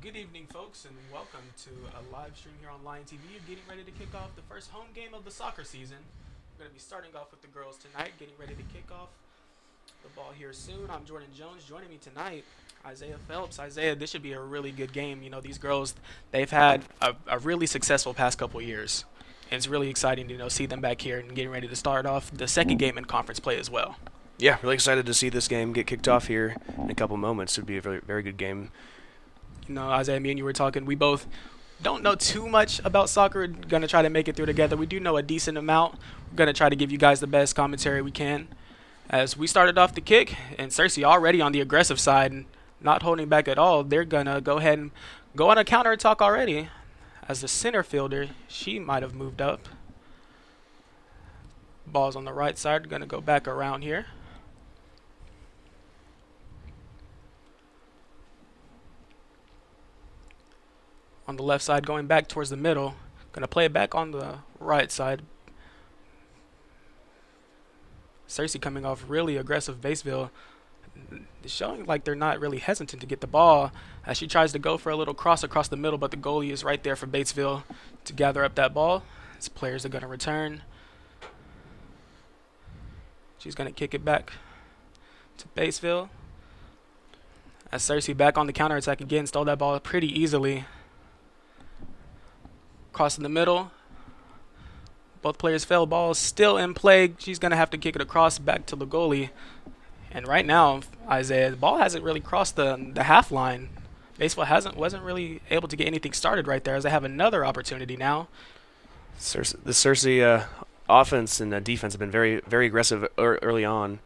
Good evening, folks, and welcome to a live stream here on Lion TV. You're getting ready to kick off the first home game of the soccer season. We're going to be starting off with the girls tonight, getting ready to kick off the ball here soon. I'm Jordan Jones. Joining me tonight, Isaiah Phelps. Isaiah, this should be a really good game. You know, these girls, they've had a really successful past couple years. And it's really exciting to see them back here and getting ready to start off the second game in conference play as well. Yeah, really excited to see this game get kicked off here in a couple moments. It would be a very, very good game. Isaiah, me and you were talking. We both don't know too much about soccer. We're going to try to make it through together. We do know a decent amount. We're going to try to give you guys the best commentary we can. As we started off the kick, and Cersei already on the aggressive side, not holding back at all. They're going to go ahead and go on a counterattack already. As the center fielder, she might have moved up. Ball's on the right side. Going to go back around here. On the left side, going back towards the middle. Going to play it back on the right side. Cersei coming off really aggressive. Batesville showing like they're not really hesitant to get the ball as she tries to go for a little cross across the middle, but the goalie is right there for Batesville to gather up that ball. As players are going to return. She's going to kick it back to Batesville. As Cersei back on the counterattack again, stole that ball pretty easily. Crossing the middle. Both players fell. Ball still in play. She's going to have to kick it across back to the goalie. And right now, Isaiah, the ball hasn't really crossed the half line. Batesville wasn't really able to get anything started right there as they have another opportunity now. The Cersei offense and defense have been very, very aggressive early on.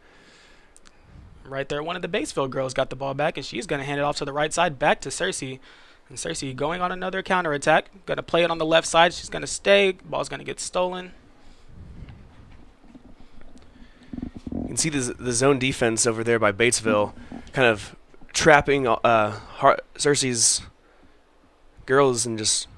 Right there, one of the Batesville girls got the ball back, and she's going to hand it off to the right side back to Cersei. And Cersei going on another counterattack. Going to play it on the left side. She's going to stay. Ball's going to get stolen. You can see the zone defense over there by Batesville kind of trapping Cersei's girls and just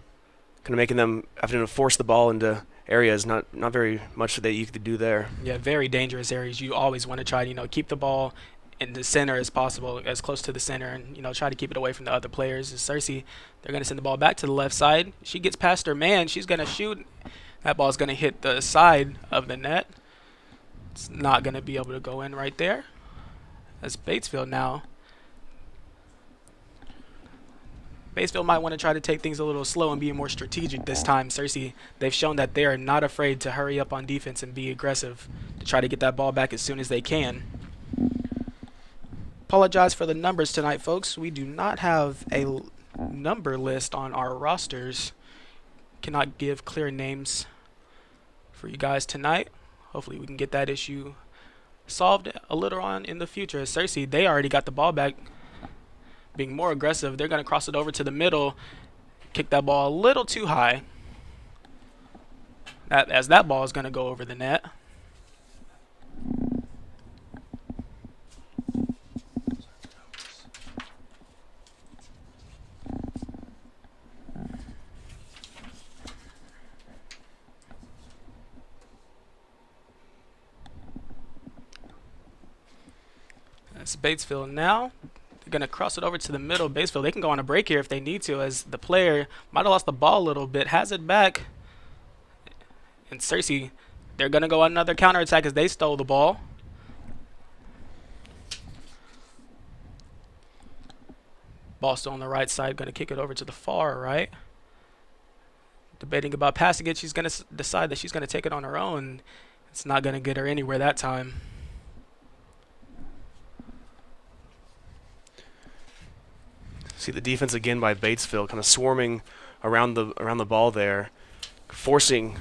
kind of making them having to force the ball into areas not very much that you could do there. Yeah, very dangerous areas. You always want to try to keep the ball in the center as possible, as close to the center, and try to keep it away from the other players. As Cersei, they're going to send the ball back to the left side. She gets past her man. She's going to shoot. That ball's going to hit the side of the net. It's not going to be able to go in right there. As Batesville now. Batesville might want to try to take things a little slow and be more strategic this time. Cersei, they've shown that they are not afraid to hurry up on defense and be aggressive to try to get that ball back as soon as they can. Apologize for the numbers tonight, folks. We do not have a number list on our rosters. Cannot give clear names for you guys tonight. Hopefully we can get that issue solved a little on in the future. As Cersei, they already got the ball back, being more aggressive. They're going to cross it over to the middle, kick that ball a little too high. As that ball is going to go over the net. That's Batesville now. They're going to cross it over to the middle. Batesville, they can go on a break here if they need to, as the player might have lost the ball a little bit, has it back. And Cersei, they're going to go on another counterattack as they stole the ball. Ball still on the right side, going to kick it over to the far right. Debating about passing it, she's going to decide that she's going to take it on her own. It's not going to get her anywhere that time. See the defense again by Batesville, kind of swarming around the ball there, forcing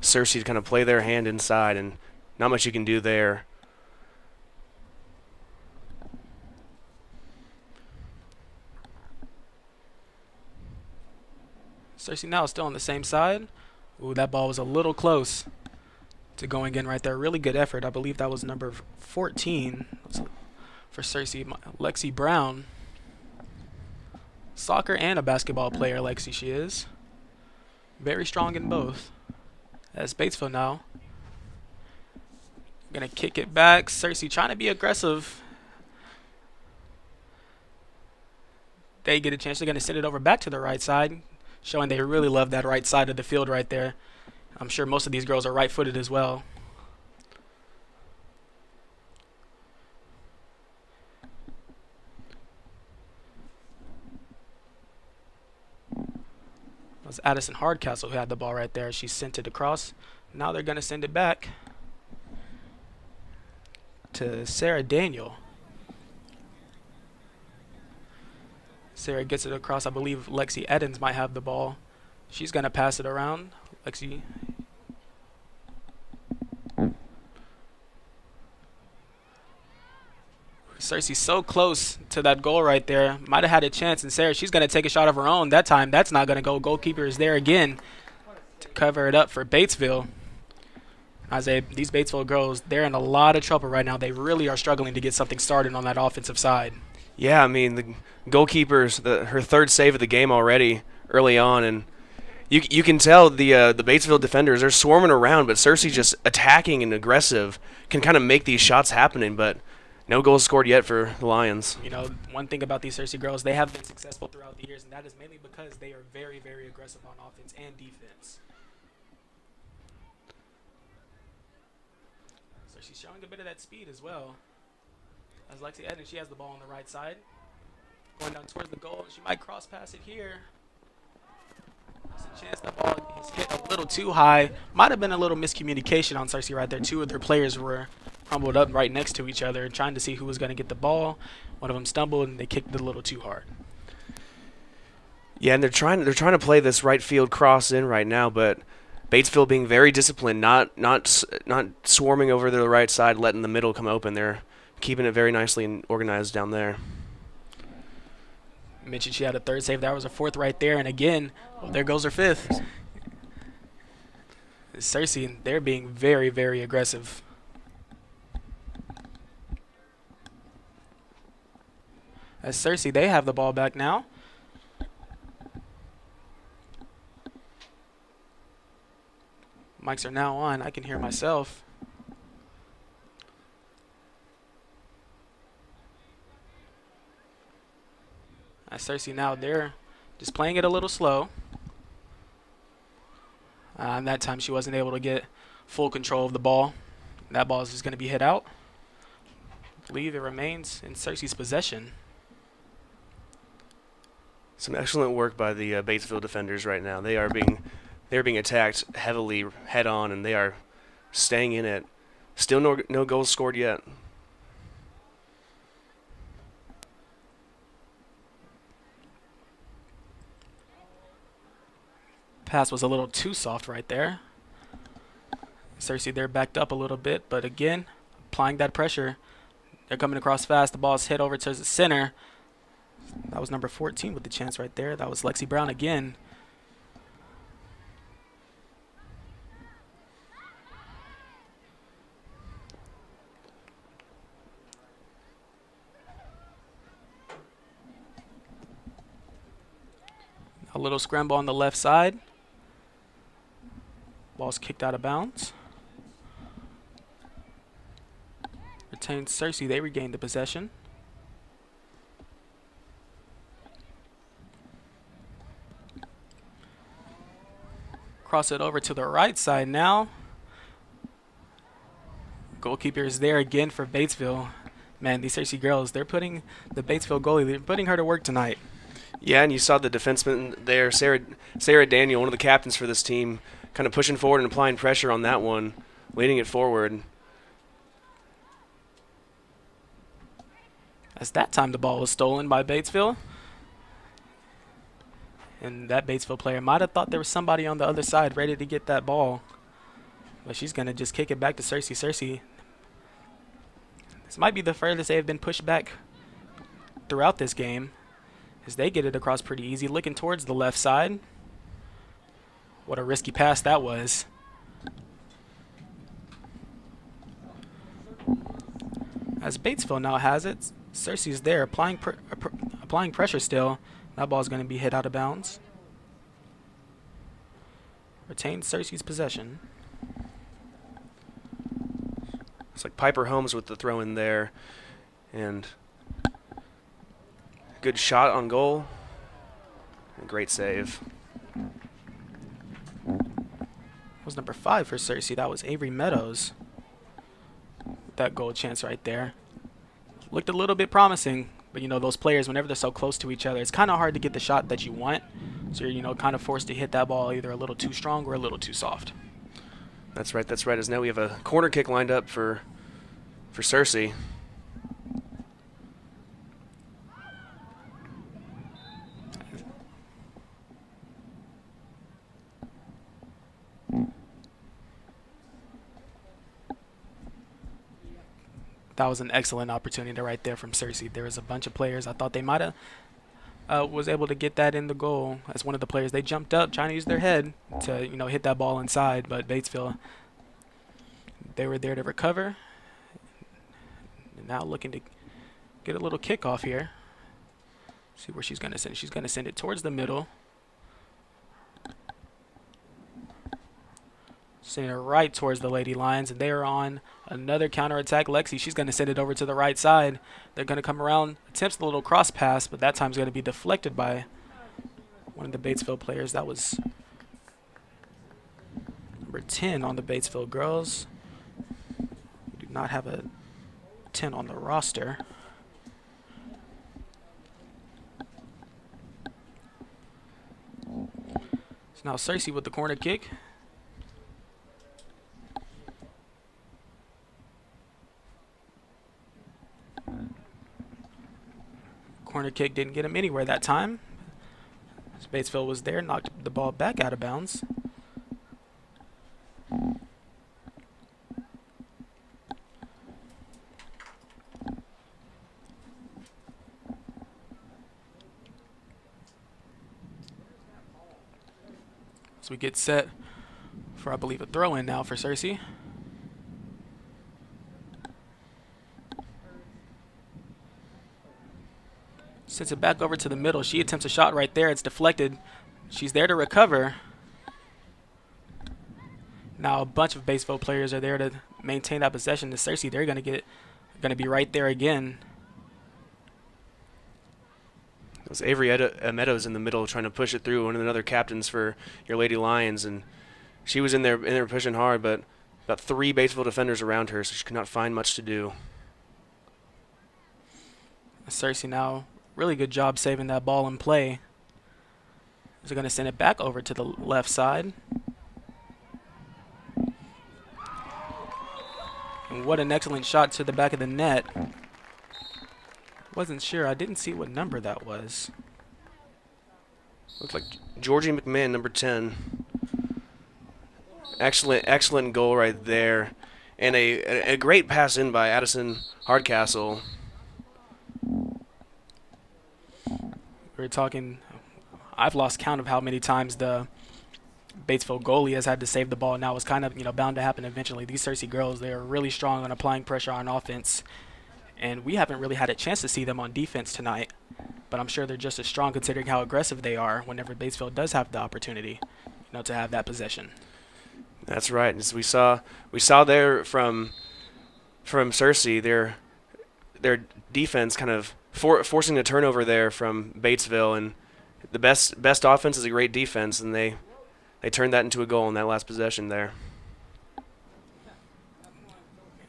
Cersei to kind of play their hand inside, and not much you can do there. Cersei now is still on the same side. Ooh, that ball was a little close to going in right there. Really good effort. I believe that was number 14 for Cersei, Lexi Brown. Soccer and a basketball player, Lexi, she is. Very strong in both. As Batesville now. Gonna kick it back. Cersei trying to be aggressive. they get a chance, they're going to send it over back to the right side, showing they really love that right side of the field right there. I'm sure most of these girls are right-footed as well. It was Addison Hardcastle who had the ball right there. She sent it across. Now they're going to send it back to Sarah Daniel. Sarah gets it across. I believe Lexi Edens might have the ball. She's going to pass it around. Lexi. Cersei's so close to that goal right there. Might have had a chance. And Sarah, she's going to take a shot of her own. That time, that's not going to go. Goalkeeper is there again to cover it up for Batesville. These Batesville girls, they're in a lot of trouble right now. They really are struggling to get something started on that offensive side. Yeah, I mean, the goalkeeper's her third save of the game already early on, and you can tell the Batesville defenders are swarming around, but Cersei just attacking and aggressive can kind of make these shots happening, but no goals scored yet for the Lions. You know, one thing about these Cersei girls, they have been successful throughout the years, and that is mainly because they are very, very aggressive on offense and defense. So she's showing a bit of that speed as well. As Lexi Edens, she has the ball on the right side. Going down towards the goal. She might cross pass it here. There's a chance that ball is hit a little too high. Might have been a little miscommunication on Cersei right there. Two of their players were crumbled up right next to each other, trying to see who was going to get the ball. One of them stumbled, and they kicked it a little too hard. Yeah, and they're trying to play this right field cross in right now, but Batesville being very disciplined, not swarming over to the right side, letting the middle come open. They're keeping it very nicely and organized down there. Mentioned she had a third save. That was a fourth right there, and again, well, there goes her fifth. Cersei, they're being very, very aggressive. As Cersei, they have the ball back now. Mics are now on. I can hear myself. As Cersei now, they're just playing it a little slow. And that time she wasn't able to get full control of the ball. That ball is just going to be hit out. I believe it remains in Cersei's possession. Some excellent work by the Batesville defenders right now. They're being attacked heavily head on, and they are staying in it. Still no goals scored yet. Pass was a little too soft right there. Cersei there backed up a little bit, but again, applying that pressure. They're coming across fast. The ball's hit over to the center. That was number 14 with the chance right there. That was Lexi Brown again. A little scramble on the left side. Ball's kicked out of bounds. Retained Cersei. They regained the possession. Cross it over to the right side now. Goalkeeper is there again for Batesville. Man, these Cersei girls, they're putting the Batesville goalie, they're putting her to work tonight. Yeah, and you saw the defenseman there, Sarah Daniel, one of the captains for this team, kind of pushing forward and applying pressure on that one, leading it forward. As that time the ball was stolen by Batesville. And that Batesville player might have thought there was somebody on the other side ready to get that ball. But she's going to just kick it back to Cersei. Cersei, this might be the furthest they have been pushed back throughout this game, as they get it across pretty easy, looking towards the left side. What a risky pass that was. As Batesville now has it, Cersei's there applying pressure still. That ball's going to be hit out of bounds. Retained Cersei's possession. It's like Piper Holmes with the throw in there. And good shot on goal. A great save. Was number 5 for Cersei. That was Avery Meadows. That goal chance right there. Looked a little bit promising, but you know, those players, whenever they're so close to each other, it's kind of hard to get the shot that you want. So you're, you know, kind of forced to hit that ball either a little too strong or a little too soft. That's right. That's right. As now we have a corner kick lined up for Cersei. That was an excellent opportunity right there from Cersei. There was a bunch of players. I thought they might have was able to get that in the goal. As one of the players, they jumped up trying to use their head to, you know, hit that ball inside. But Batesville, they were there to recover. Now looking to get a little kickoff here. See where she's going to send it. She's going to send it towards the middle. Send it right towards the Lady Lions, and they are on another counterattack. Lexi, she's going to send it over to the right side. They're going to come around, attempts the little cross pass, but that time is going to be deflected by one of the Batesville players. That was number 10 on the Batesville girls. We do not have a 10 on the roster. So now Cersei with the corner kick. Corner kick didn't get him anywhere that time. Batesville was there, knocked the ball back out of bounds. So we get set for, I believe, a throw-in now for Cersei. Sends it back over to the middle. She attempts a shot right there. It's deflected. She's there to recover. Now a bunch of Batesville players are there to maintain that possession. To Cersei, they're going to be right there again. It was Avery Meadows in the middle trying to push it through, one of the other captains for your Lady Lions, and she was in there pushing hard, but about 3 Batesville defenders around her, so she could not find much to do. Cersei now, really good job saving that ball in play. They're going to send it back over to the left side. And what an excellent shot to the back of the net. Wasn't sure. I didn't see what number that was. Looks like Georgie McMahon, number 10. Excellent goal right there. And a great pass in by Addison Hardcastle. We were talking, I've lost count of how many times the Batesville goalie has had to save the ball. Now it's kind of, you know, bound to happen eventually. These Cersei girls, they are really strong on applying pressure on offense. And we haven't really had a chance to see them on defense tonight. But I'm sure they're just as strong considering how aggressive they are whenever Batesville does have the opportunity, you know, to have that possession. That's right. As we saw there from Cersei, their defense kind of forcing a turnover there from Batesville, and the best offense is a great defense, and they turned that into a goal in that last possession there.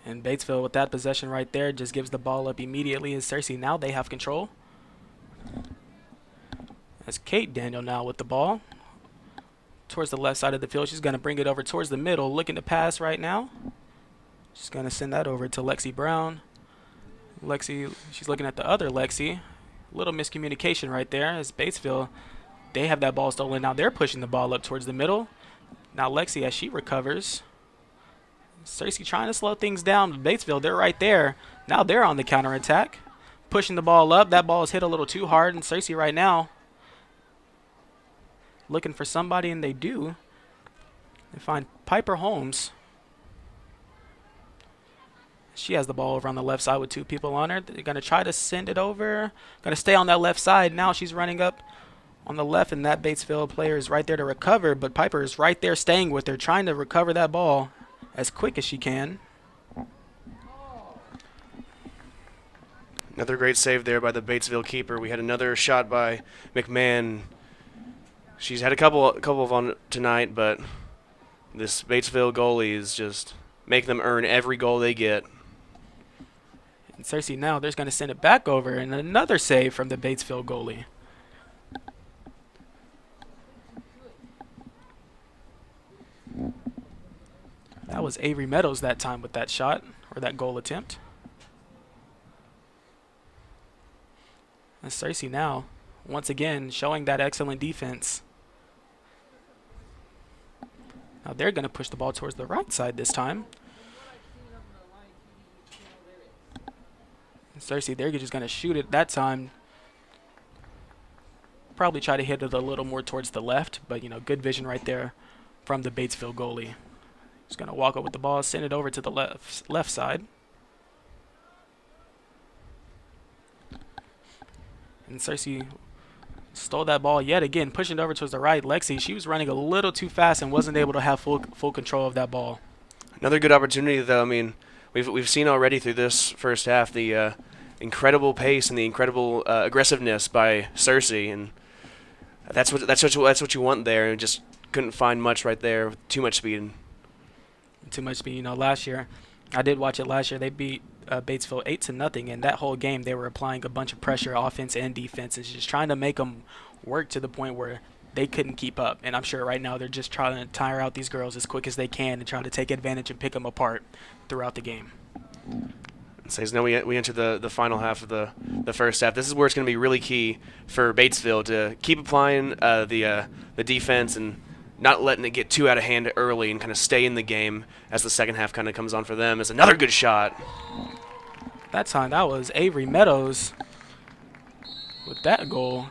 And Batesville with that possession right there just gives the ball up immediately as Cersei now they have control. As Kate Daniel now with the ball towards the left side of the field. She's going to bring it over towards the middle, looking to pass right now. She's going to send that over to Lexi Brown. Lexi, she's looking at the other Lexi. Little miscommunication right there as Batesville, they have that ball stolen. Now they're pushing the ball up towards the middle. Now Lexi, as she recovers. Cersei trying to slow things down. Batesville, they're right there. Now they're on the counterattack. Pushing the ball up. That ball is hit a little too hard. And Cersei right now looking for somebody, and they do. They find Piper Holmes. She has the ball over on the left side with 2 people on her. They're going to try to send it over. Going to stay on that left side. Now she's running up on the left, and that Batesville player is right there to recover. But Piper is right there staying with her, trying to recover that ball as quick as she can. Another great save there by the Batesville keeper. We had another shot by McMahon. She's had a couple of on tonight, but this Batesville goalie is just making them earn every goal they get. And Cersei now, they're going to send it back over, and another save from the Batesville goalie. That was Avery Meadows that time with that shot, or that goal attempt. And Cersei now, once again, showing that excellent defense. Now they're going to push the ball towards the right side this time. And Cersei, they're just going to shoot it that time. Probably try to hit it a little more towards the left, but, you know, good vision right there from the Batesville goalie. He's going to walk up with the ball, send it over to the left side. And Cersei stole that ball yet again, pushing it over towards the right. Lexi, she was running a little too fast and wasn't able to have full control of that ball. Another good opportunity, though. I mean, we've seen already through this first half the incredible pace and the incredible aggressiveness by Cersei, and that's what you want there. And just couldn't find much right there. Too much speed. Too much speed. You know, last year, I did watch it last year. They beat Batesville 8-0, and that whole game they were applying a bunch of pressure, offense and defense, and just trying to make them work to the point where they couldn't keep up. And I'm sure right now they're just trying to tire out these girls as quick as they can and try to take advantage and pick them apart throughout the game. So now we enter the final half of the first half. This is where it's going to be really key for Batesville to keep applying the defense and not letting it get too out of hand early and kind of stay in the game as the second half kind of comes on for them. Is another good shot. That time, that was Avery Meadows with that goal.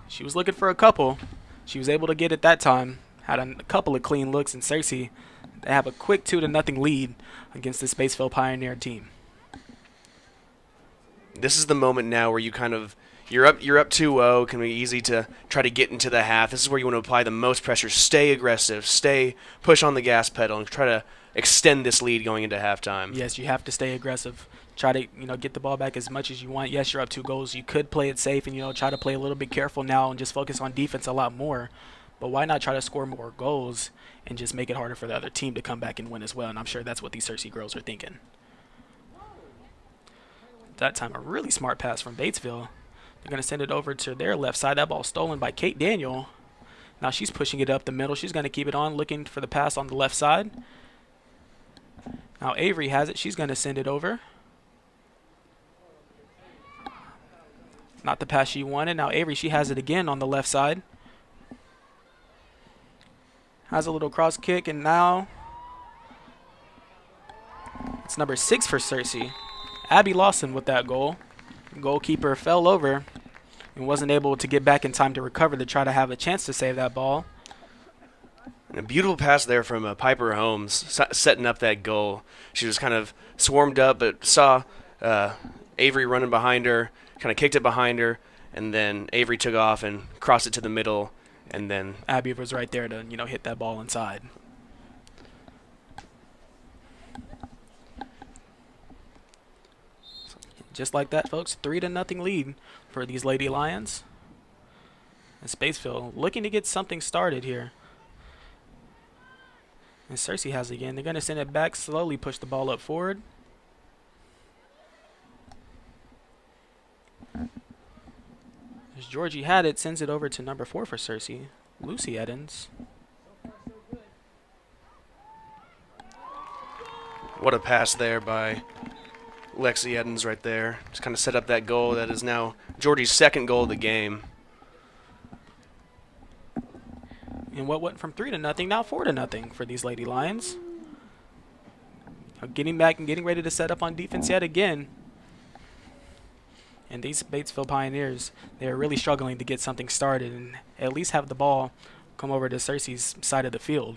She was looking for a couple. She was able to get it that time. Had a couple of clean looks, and Cersei, they have a quick 2-0 lead against the Batesville Pioneer team. This is the moment now where you kind of you're up 2-0. Can be easy to try to get into the half. This is where you want to apply the most pressure. Stay aggressive. Push on the gas pedal and try to extend this lead going into halftime. Yes, you have to stay aggressive. Try to, you know, get the ball back as much as you want. Yes, you're up 2 goals. You could play it safe and, you know, try to play a little bit careful now and just focus on defense a lot more. But why not try to score more goals and just make it harder for the other team to come back and win as well? And I'm sure that's what these Cersei girls are thinking. That time, a really smart pass from Batesville. They're going to send it over to their left side. That ball stolen by Kate Daniel. Now she's pushing it up the middle. She's going to keep it on, looking for the pass on the left side. Now Avery has it. She's going to send it over. Not the pass she wanted. Now Avery, she has it again on the left side. Has a little cross kick, and now it's number 6 for Cersei. Abby Lawson with that goal. The goalkeeper fell over and wasn't able to get back in time to recover to try to have a chance to save that ball. And a beautiful pass there from Piper Holmes, setting up that goal. She was kind of swarmed up, but saw Avery running behind her, kind of kicked it behind her, and then Avery took off and crossed it to the middle, and then Abby was right there to, you know, hit that ball inside. Just like that, folks, 3-0 lead for these Lady Lions. And Batesville looking to get something started here. And Cersei has it again. They're going to send it back, slowly push the ball up forward. As Georgie had it, sends it over to number 4 for Cersei, Lucy Edens. What a pass there by Lexi Edens right there. Just kind of set up that goal that is now Georgie's second goal of the game. And what went from 3-0, now 4-0 for these Lady Lions. Getting back and getting ready to set up on defense yet again. And these Batesville Pioneers, they're really struggling to get something started and at least have the ball come over to Cersei's side of the field.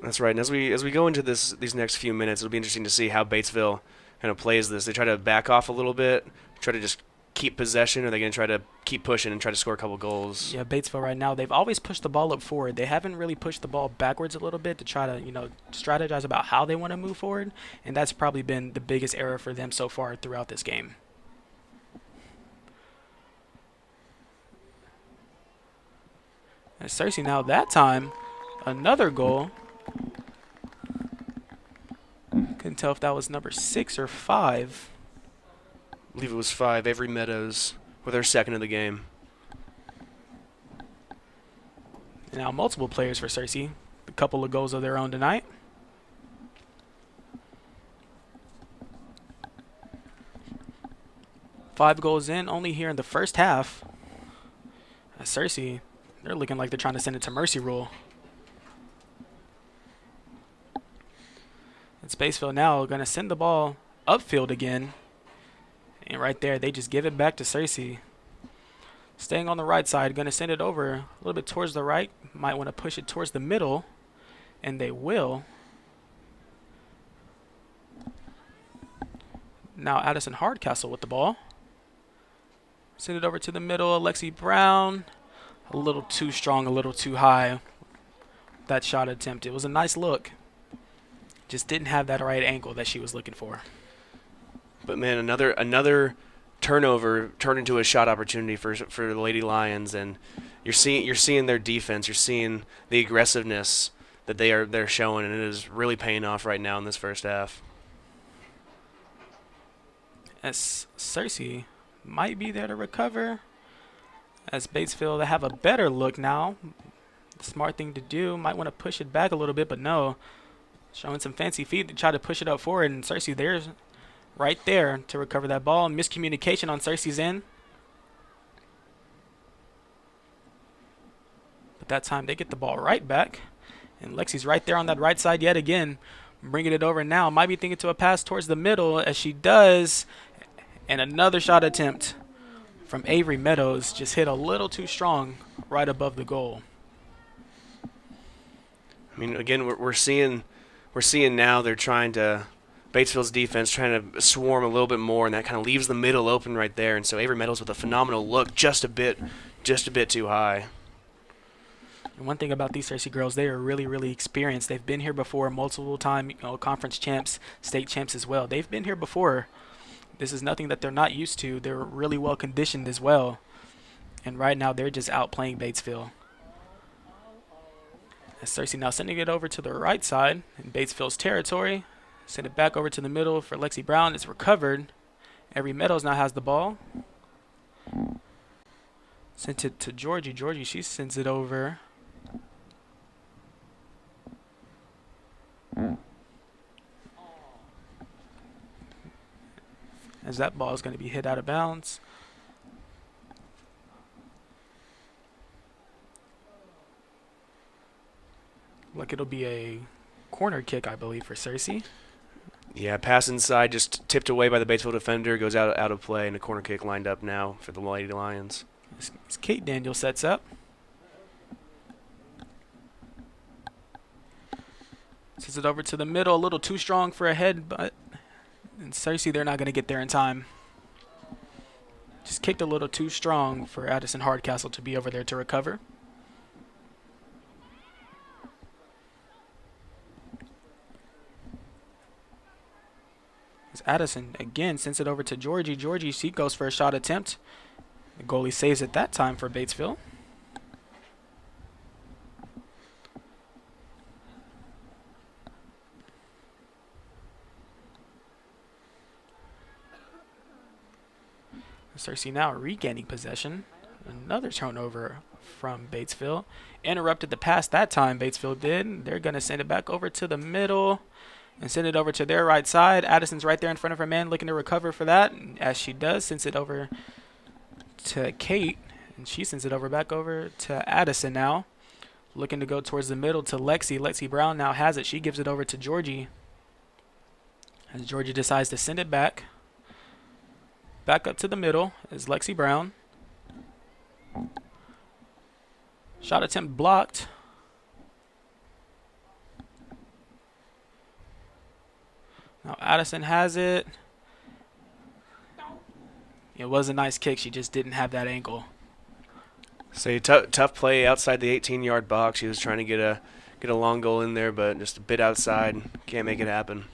That's right. And as we go into these next few minutes, it'll be interesting to see how Batesville kind of plays this. They try to back off a little bit, try to just keep possession, or are they going to try to keep pushing and try to score a couple goals? Yeah, Batesville right now, they've always pushed the ball up forward. They haven't really pushed the ball backwards a little bit to try to, strategize about how they want to move forward, and that's probably been the biggest error for them so far throughout this game. And Cersei now, that time, another goal. Couldn't tell if that was number 6 or 5. I believe it was 5. Avery Meadows with her second of the game. And now multiple players for Cersei. A couple of goals of their own tonight. Five goals in, only here in the first half. Cersei, they're looking like they're trying to send it to mercy rule. It's Batesville now going to send the ball upfield again. And right there, they just give it back to Cersei. Staying on the right side, going to send it over a little bit towards the right. Might want to push it towards the middle, and they will. Now Addison Hardcastle with the ball. Send it over to the middle. Lexi Brown, a little too strong, a little too high. That shot attempt, it was a nice look. Just didn't have that right angle that she was looking for. But man, another turnover turned into a shot opportunity for the Lady Lions, and you're seeing their defense, you're seeing the aggressiveness that they're showing, and it is really paying off right now in this first half. As Cersei might be there to recover, as Batesville, they have a better look now. The smart thing to do, might want to push it back a little bit, but no. Showing some fancy feet to try to push it up forward, and Cersei there's right there to recover that ball. Miscommunication on Cersei's end. But that time they get the ball right back. And Lexi's right there on that right side yet again. Bringing it over now. Might be thinking to a pass towards the middle as she does. And another shot attempt from Avery Meadows. Just hit a little too strong right above the goal. I mean, again, we're seeing now they're trying to, Batesville's defense trying to swarm a little bit more, and that kind of leaves the middle open right there. And so Avery Meadows with a phenomenal look, just a bit too high. And one thing about these Cersei girls, they are really, really experienced. They've been here before, multiple time, conference champs, state champs as well. They've been here before. This is nothing that they're not used to. They're really well conditioned as well. And right now they're just outplaying Batesville. As Cersei now sending it over to the right side in Batesville's territory. Send it back over to the middle for Lexi Brown. It's recovered. Avery Meadows now has the ball. Sent it to Georgie. Georgie, she sends it over. As that ball is going to be hit out of bounds. Like it'll be a corner kick, I believe, for Cersei. Yeah, pass inside, just tipped away by the Batesville defender, goes out of play, and a corner kick lined up now for the Lady Lions. As Kate Daniel sets up. Sends it over to the middle, a little too strong for a head, but and Cersei, they're not going to get there in time. Just kicked a little too strong for Addison Hardcastle to be over there to recover. As Addison again sends it over to Georgie. Georgie, she goes for a shot attempt. The goalie saves it that time for Batesville. Cersei now regaining possession. Another turnover from Batesville. Interrupted the pass that time, Batesville did. They're going to send it back over to the middle and send it over to their right side. Addison's right there in front of her man looking to recover for that. And as she does, sends it over to Kate. And she sends it over back over to Addison now. Looking to go towards the middle to Lexi. Lexi Brown now has it. She gives it over to Georgie. As Georgie decides to send it back. Back up to the middle is Lexi Brown. Shot attempt blocked. Now Addison has it. It was a nice kick. She just didn't have that ankle. So tough play outside the 18-yard box. He was trying to get a long goal in there, but just a bit outside. Can't make it happen.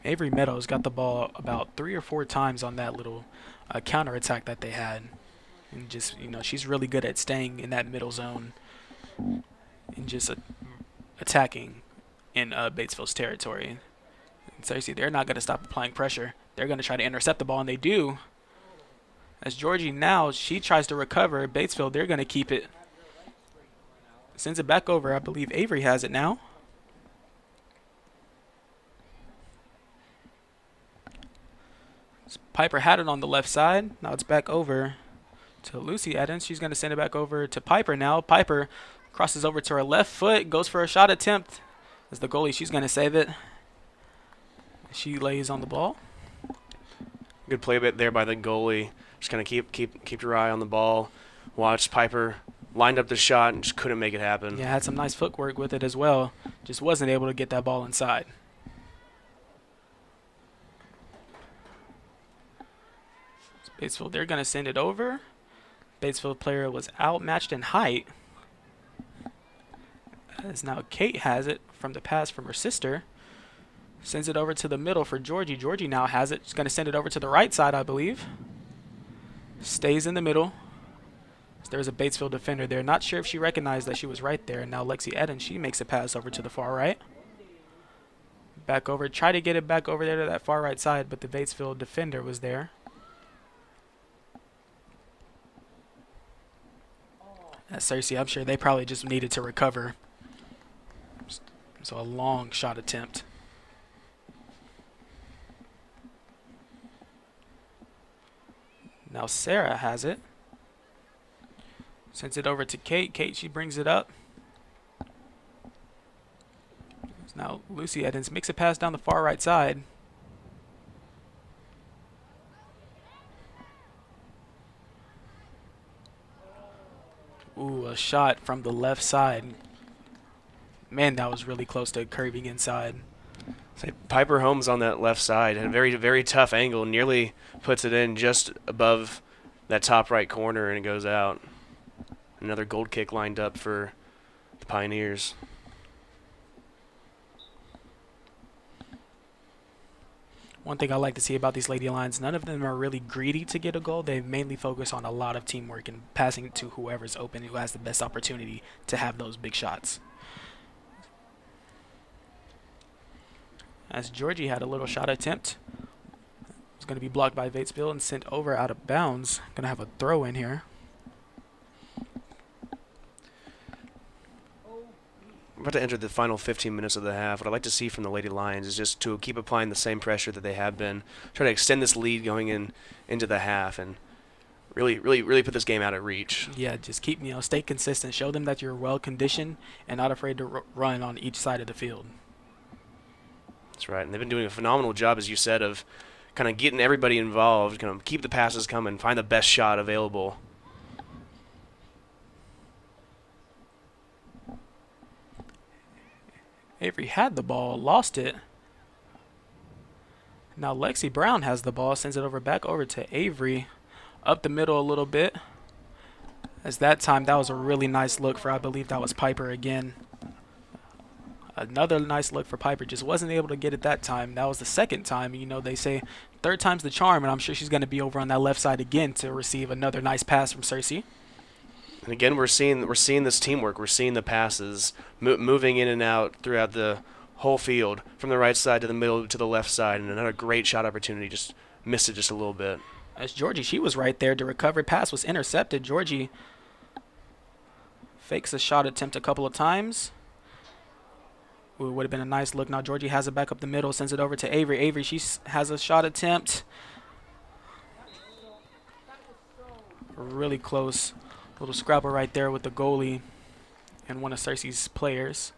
Avery Meadows got the ball about 3 or 4 times on that little counterattack that they had. And just, she's really good at staying in that middle zone and just attacking in Batesville's territory. And so you see, they're not going to stop applying pressure. They're going to try to intercept the ball, and they do. As Georgie now, she tries to recover. Batesville, they're going to keep it. Sends it back over. I believe Avery has it now. Piper had it on the left side. Now it's back over to Lucy Edens. She's going to send it back over to Piper now. Piper crosses over to her left foot, goes for a shot attempt. As the goalie, she's going to save it. She lays on the ball. Good play bit there by the goalie. Just kind of keep your eye on the ball. Watch Piper lined up the shot and just couldn't make it happen. Yeah, had some nice footwork with it as well. Just wasn't able to get that ball inside. Batesville, they're going to send it over. Batesville player was outmatched in height. As now Kate has it from the pass from her sister. Sends it over to the middle for Georgie. Georgie now has it. She's going to send it over to the right side, I believe. Stays in the middle. There's a Batesville defender there. Not sure if she recognized that she was right there. And now Lexi Eden, she makes a pass over to the far right. Back over. Try to get it back over there to that far right side, but the Batesville defender was there. Cersei, I'm sure they probably just needed to recover. So a long shot attempt. Now Sarah has it. Sends it over to Kate. Kate, she brings it up. Now Lucy Edens makes a pass down the far right side. Ooh, a shot from the left side. Man, that was really close to curving inside. Piper Holmes on that left side had a very, very tough angle. Nearly puts it in just above that top right corner, and it goes out. Another gold kick lined up for the Pioneers. One thing I like to see about these Lady Lions, none of them are really greedy to get a goal. They mainly focus on a lot of teamwork and passing it to whoever's open, who has the best opportunity to have those big shots. As Georgie had a little shot attempt. It's going to be blocked by Batesville and sent over out of bounds. Going to have a throw in here. We're about to enter the final 15 minutes of the half. What I'd like to see from the Lady Lions is just to keep applying the same pressure that they have been. Try to extend this lead going into the half and really put this game out of reach. Yeah, just keep, stay consistent. Show them that you're well conditioned and not afraid to run on each side of the field. That's right, and they've been doing a phenomenal job, as you said, of kind of getting everybody involved, kind of keep the passes coming, find the best shot available. Avery had the ball, lost it. Now Lexi Brown has the ball, sends it back over to Avery. Up the middle a little bit. As that time, that was a really nice look for, I believe that was Piper again. Another nice look for Piper. Just wasn't able to get it that time. That was the second time. They say third time's the charm, and I'm sure she's going to be over on that left side again to receive another nice pass from Cersei. And again, we're seeing this teamwork. We're seeing the passes moving in and out throughout the whole field, from the right side to the middle to the left side, and another great shot opportunity. Just missed it just a little bit. As Georgie, she was right there. The recovered pass was intercepted. Georgie fakes a shot attempt a couple of times. Ooh, would have been a nice look. Now Georgie has it back up the middle, sends it over to Avery. Avery, she has a shot attempt. Really close little scrabble right there with the goalie and one of Cersei's players.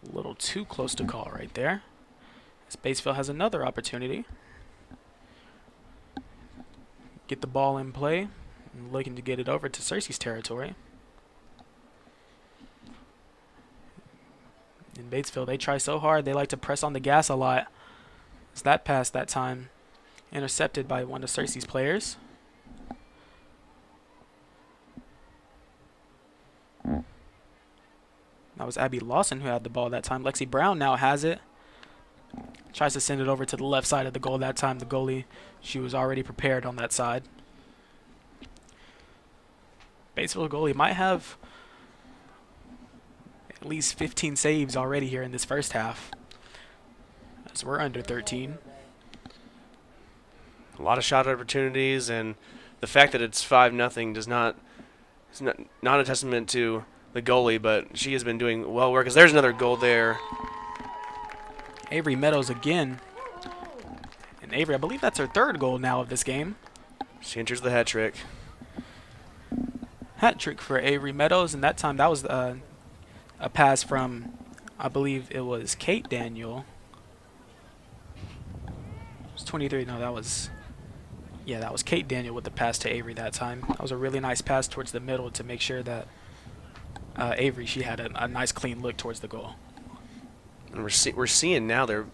A little too close to call right there. As Batesville has another opportunity. Get the ball in play. And looking to get it over to Cersei's territory. In Batesville, they try so hard. They like to press on the gas a lot. As that pass that time intercepted by one of Cersei's players. That was Abby Lawson who had the ball that time. Lexi Brown now has it. Tries to send it over to the left side of the goal that time. The goalie, she was already prepared on that side. Batesville goalie might have at least 15 saves already here in this first half, as we're under 13. A lot of shot opportunities, and the fact that it's 5-0 is not a testament to the goalie, but she has been doing well work. As there's another goal there. Avery Meadows again. And Avery, I believe that's her third goal now of this game. She enters the hat trick. Hat trick for Avery Meadows, and that time that was a pass from, I believe it was Kate Daniel. It was 23. No, that was Kate Daniel with the pass to Avery that time. That was a really nice pass towards the middle to make sure that Avery, she had a nice clean look towards the goal. And we're seeing now they're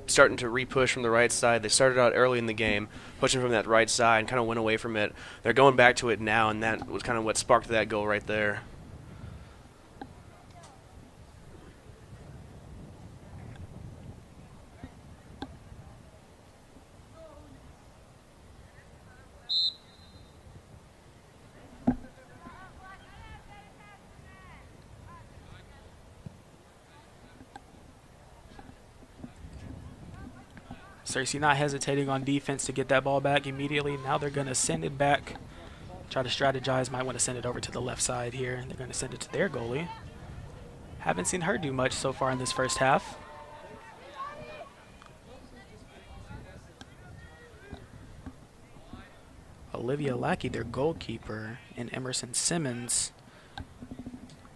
starting to re-push from the right side. They started out early in the game, pushing from that right side and kind of went away from it. They're going back to it now, and that was kind of what sparked that goal right there. Cersei not hesitating on defense to get that ball back immediately. Now they're going to send it back. Try to strategize. Might want to send it over to the left side here. They're going to send it to their goalie. Haven't seen her do much so far in this first half. Olivia Lackey, their goalkeeper, and Emerson Simmons,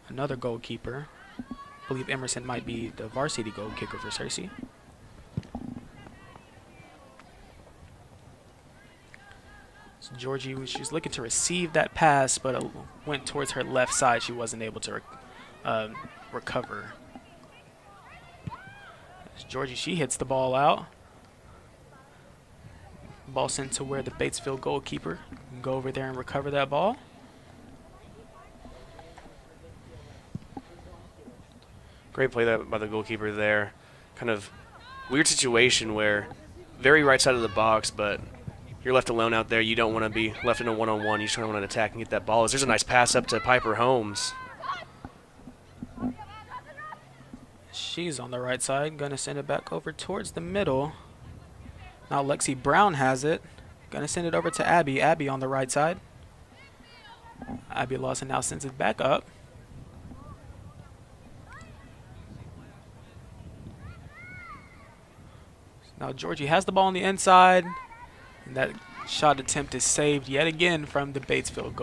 another goalkeeper. I believe Emerson might be the varsity goal kicker for Cersei. Georgie, she's looking to receive that pass, but it went towards her left side. She wasn't able to recover. As Georgie, she hits the ball out. Ball sent to where the Batesville goalkeeper can go over there and recover that ball. Great play by the goalkeeper there. Kind of weird situation where very right side of the box, but you're left alone out there. You don't want to be left in a one-on-one. You just want to attack and get that ball. There's a nice pass up to Piper Holmes. She's on the right side. Going to send it back over towards the middle. Now Lexi Brown has it. Going to send it over to Abby. Abby on the right side. Abby Lawson now sends it back up. Now Georgie has the ball on the inside. And that shot attempt is saved yet again from the Batesville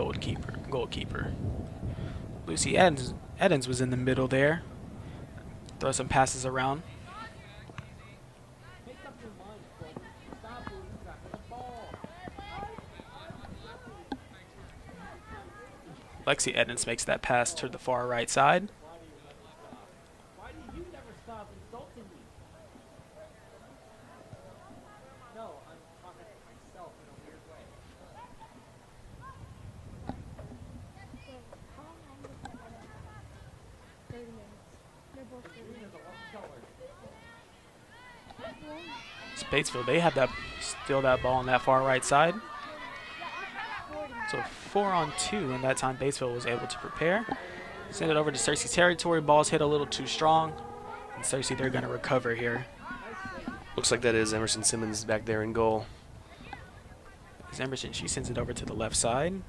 goalkeeper. Lucy Edens was in the middle there. Throw some passes around. Lexi Edens makes that pass to the far right side. Batesville, they have still that ball on that far right side. So 4-on-2, and that time Batesville was able to prepare. Send it over to Cersei territory. Ball's hit a little too strong. And Cersei, they're going to recover here. Looks like that is Emerson Simmons back there in goal. As Emerson, she sends it over to the left side.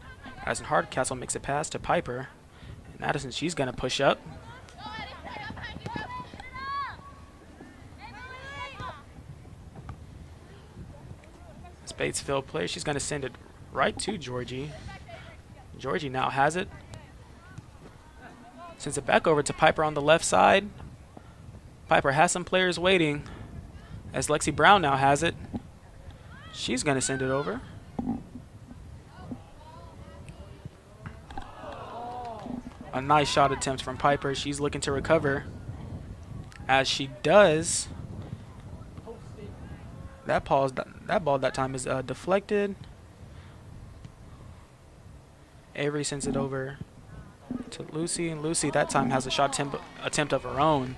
Addison Hardcastle makes a pass to Piper. And Addison, she's going to push up. Batesville player. She's going to send it right to Georgie. Georgie now has it. Sends it back over to Piper on the left side. Piper has some players waiting as Lexi Brown now has it. She's going to send it over. A nice shot attempt from Piper. She's looking to recover. As she does, that ball that time is deflected. Avery sends it over to Lucy, and Lucy that time has a shot attempt of her own.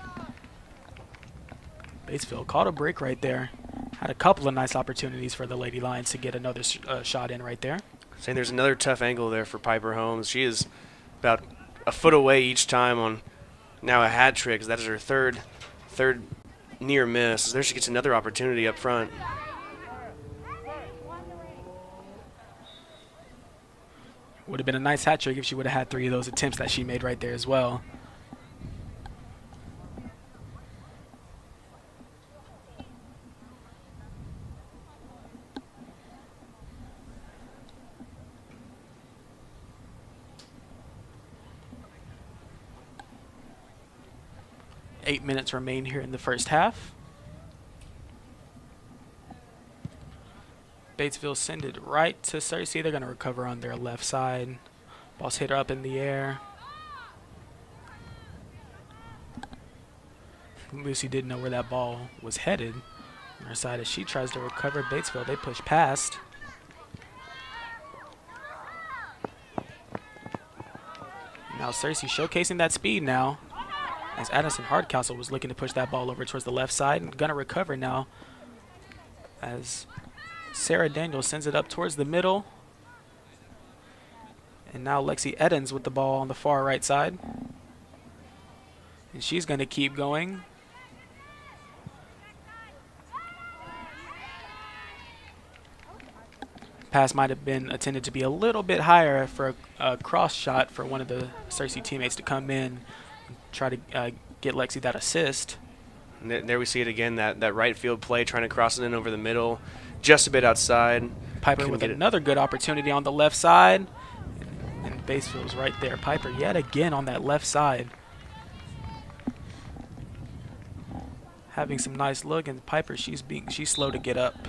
Batesville caught a break right there. Had a couple of nice opportunities for the Lady Lions to get another shot in right there. Saying there's another tough angle there for Piper Holmes. She is about a foot away each time on now a hat trick. That is her third near miss. There she gets another opportunity up front. Would have been a nice hat trick if she would have had 3 of those attempts that she made right there as well. Eight minutes remain here in the first half. Batesville send it right to Cersei. They're going to recover on their left side. Ball's hit her up in the air. Lucy didn't know where that ball was headed on her side as she tries to recover. Batesville, they push past. Now Cersei showcasing that speed now, as Addison Hardcastle was looking to push that ball over towards the left side and gonna recover now as Sarah Daniels sends it up towards the middle. And now Lexi Edens with the ball on the far right side. And she's gonna keep going. Pass might have been intended to be a little bit higher for a cross shot for one of the Cersei teammates to come in and try to get Lexi that assist. And there we see it again, that right field play, trying to cross it in over the middle, just a bit outside. Piper with another good opportunity on the left side. And Batesville's right there. Piper yet again on that left side. Having some nice look, and Piper, she's slow to get up.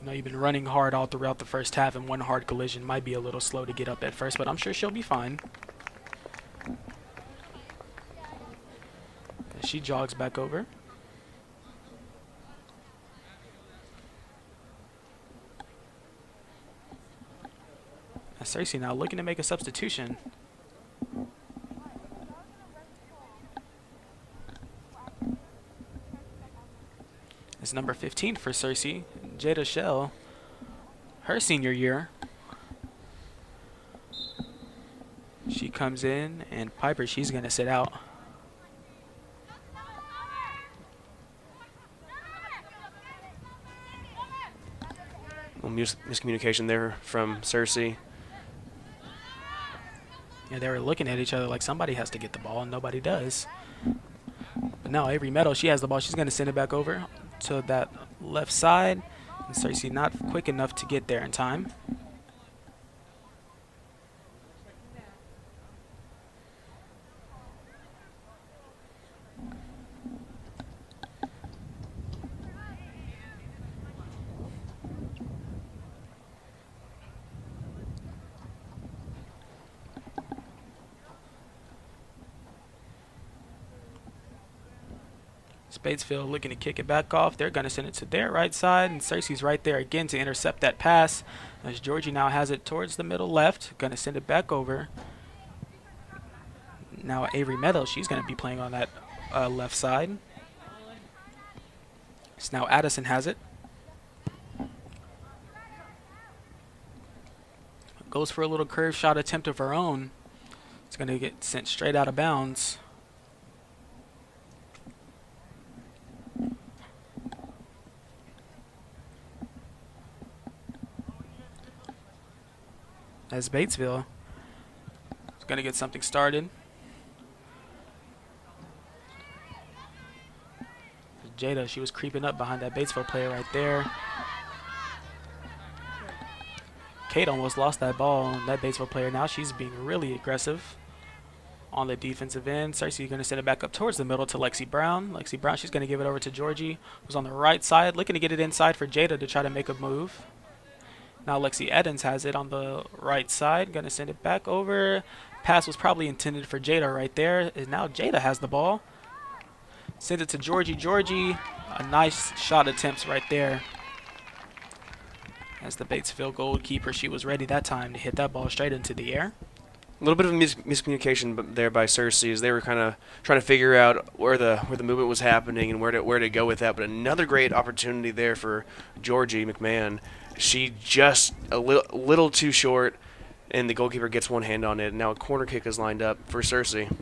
You know, you've been running hard all throughout the first half, and one hard collision might be a little slow to get up at first, but I'm sure she'll be fine. She jogs back over. Cersei now looking to make a substitution. It's number 15 for Cersei, Jada Shell, her senior year. She comes in, and Piper, she's going to sit out. Miscommunication there from Cersei. Yeah, they were looking at each other like somebody has to get the ball, and nobody does. But now Avery Meadows, she has the ball. She's going to send it back over to that left side. And Cersei not quick enough to get there in time. Batesville looking to kick it back off. They're going to send it to their right side, and Cersei's right there again to intercept that pass. As Georgie now has it towards the middle left, going to send it back over. Now Avery Meadows, she's going to be playing on that left side. So now Addison has it. Goes for a little curve shot attempt of her own. It's going to get sent straight out of bounds. As Batesville is going to get something started. Jada, she was creeping up behind that Batesville player right there. Kate almost lost that ball, and that Batesville player now, she's being really aggressive on the defensive end. Cersei going to send it back up towards the middle to Lexi Brown. Lexi Brown, she's going to give it over to Georgie, who's on the right side, looking to get it inside for Jada to try to make a move. Now Lexi Edens has it on the right side. Going to send it back over. Pass was probably intended for Jada right there. And now Jada has the ball. Sends it to Georgie. Georgie, a nice shot attempt right there. As the Batesville goalkeeper, she was ready that time to hit that ball straight into the air. A little bit of miscommunication there by Cersei as they were kind of trying to figure out where the movement was happening and where to go with that. But another great opportunity there for Georgie McMahon. She just a little too short, and the goalkeeper gets one hand on it. And now a corner kick is lined up for Cersei.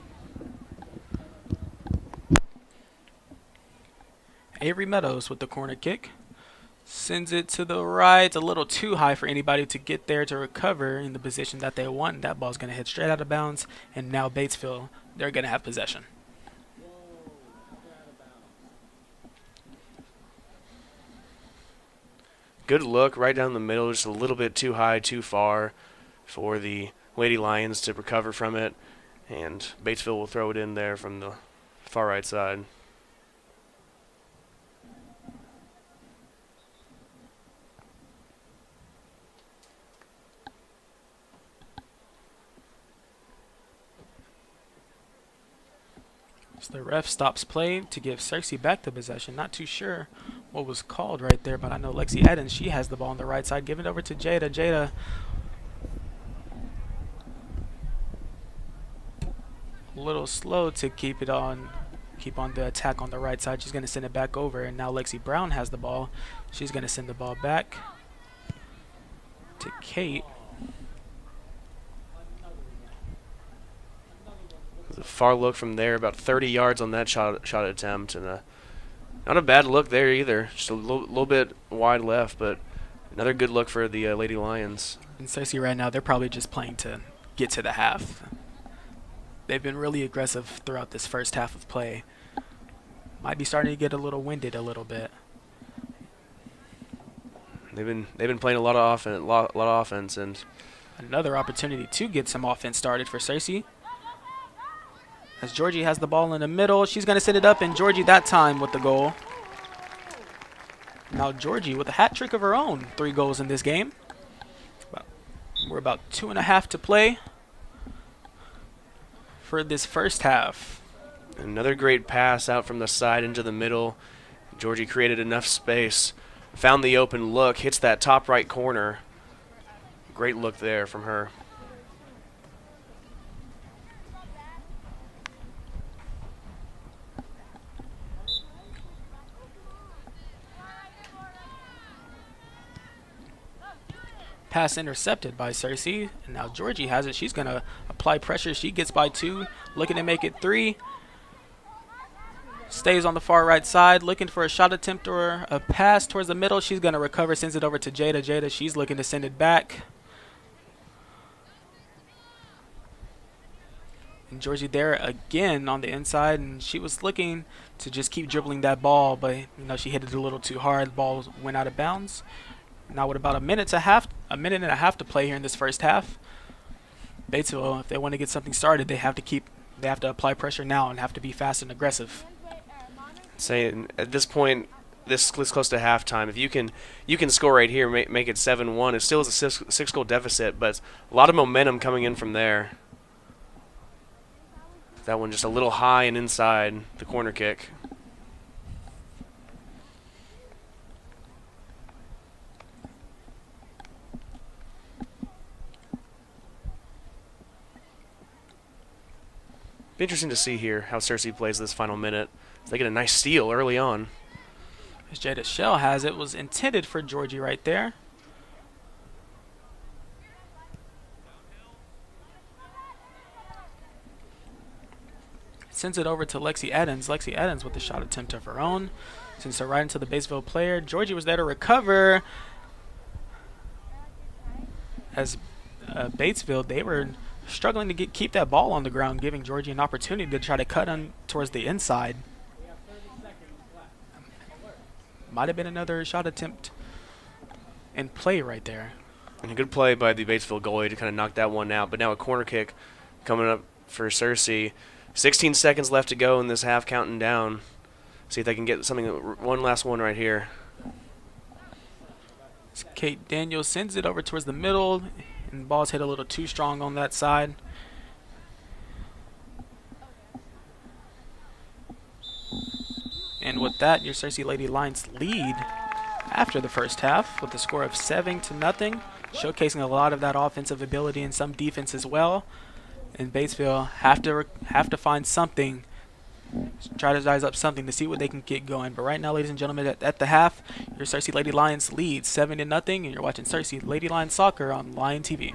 Avery Meadows with the corner kick. Sends it to the right, a little too high for anybody to get there to recover in the position that they want. That ball's going to hit straight out of bounds, and now Batesville, they're going to have possession. Good look right down the middle, just a little bit too high, too far for the Lady Lions to recover from it, and Batesville will throw it in there from the far right side. So the ref stops play to give Cersei back the possession. Not too sure what was called right there, but I know Lexi Edens, she has the ball on the right side. Give it over to Jada. Jada, a little slow to keep on the attack on the right side. She's going to send it back over, and now Lexi Brown has the ball. She's going to send the ball back to Kate. A far look from there, about 30 yards on that shot attempt, and not a bad look there either. Just a little bit wide left, but another good look for the Lady Lions. And Cersei right now, they're probably just playing to get to the half. They've been really aggressive throughout this first half of play. Might be starting to get a little winded a little bit. They've been playing a lot of offense, and another opportunity to get some offense started for Cersei. As Georgie has the ball in the middle, she's going to set it up, and Georgie that time with the goal. Now Georgie with a hat trick of her own, 3 goals in this game. We're about 2.5 to play for this first half. Another great pass out from the side into the middle. Georgie created enough space, found the open look, hits that top right corner. Great look there from her. Pass intercepted by Cersei, and now Georgie has it. She's going to apply pressure. She gets by 2, looking to make it 3. Stays on the far right side, looking for a shot attempt or a pass towards the middle. She's going to recover, sends it over to Jada. Jada, she's looking to send it back. And Georgie there again on the inside, and she was looking to just keep dribbling that ball, but she hit it a little too hard. The ball went out of bounds. Now with about a minute and a half to play here in this first half, Batesville, if they want to get something started, they have to apply pressure now and have to be fast and aggressive. Saying at this point, this close to halftime, if you can score right here, make it 7-1. It still is a six goal deficit, but a lot of momentum coming in from there. That one just a little high and inside the corner kick. Be interesting to see here how Cersei plays this final minute. They get a nice steal early on. As Jada Shell has it, was intended for Georgie right there. Sends it over to Lexi Edens. Lexi Edens with the shot attempt of her own. Sends it right into the Batesville player. Georgie was there to recover. As Batesville, they were struggling to keep that ball on the ground, giving Georgie an opportunity to try to cut on towards the inside. Might have been another shot attempt and play right there. And a good play by the Batesville goalie to kind of knock that one out. But now a corner kick coming up for Cersei. 16 seconds left to go in this half, counting down. See if they can get something, one last one right here. Kate Daniels sends it over towards the middle, and the ball's hit a little too strong on that side. And with that, your Cersei Lady Lions lead after the first half with a score of 7-0, showcasing a lot of that offensive ability and some defense as well. And Batesville have to find something, try to size up something to see what they can get going. But right now, ladies and gentlemen, at the half, your Cersei Lady Lions lead 7-0, and you're watching Cersei Lady Lions Soccer on Lion TV.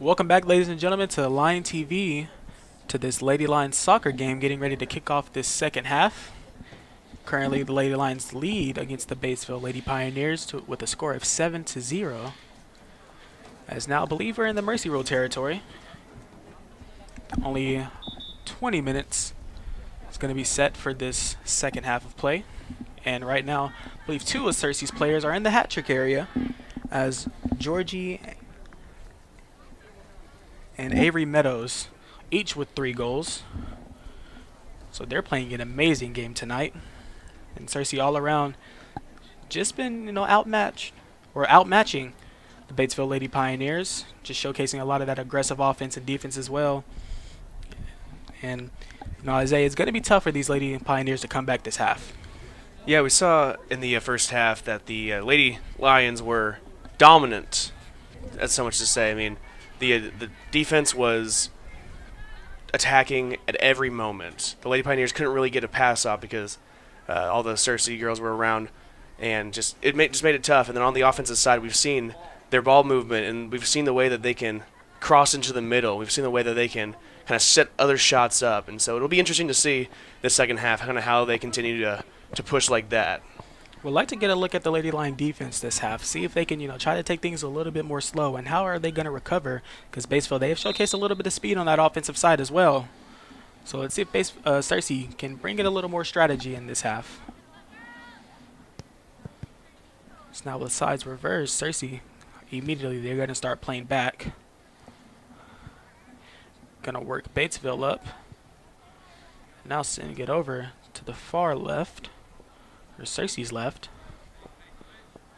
Welcome back, ladies and gentlemen, to Lion TV, to this Lady Lions soccer game getting ready to kick off this second half. Currently, the Lady Lions lead against the Batesville Lady Pioneers with a score of 7-0. As now, I believe we're in the Mercy Rule territory. Only 20 minutes is going to be set for this second half of play. And right now, I believe two of Cersei's players are in the hat trick area, as Georgie and Avery Meadows, each with 3 goals. So they're playing an amazing game tonight. And Cersei all around just been, outmatching the Batesville Lady Pioneers, just showcasing a lot of that aggressive offense and defense as well. And Isaiah, it's going to be tough for these Lady Pioneers to come back this half. Yeah, we saw in the first half that the Lady Lions were dominant. That's so much to say. I mean, the defense was attacking at every moment. The Lady Pioneers couldn't really get a pass off because all the Cersei girls were around, and it made it tough. And then on the offensive side, we've seen their ball movement, and we've seen the way that they can cross into the middle. We've seen the way that they can kind of set other shots up. And so it'll be interesting to see the second half, kind of how they continue to push like that. We'd like to get a look at the Lady Lion defense this half, see if they can, try to take things a little bit more slow, and how are they going to recover? Because Batesville, they have showcased a little bit of speed on that offensive side as well. So let's see if Cersei can bring in a little more strategy in this half. So now with sides reversed, Cersei, immediately they're going to start playing back. Going to work Batesville up. Now sending it over to the far left. Or Cersei's left.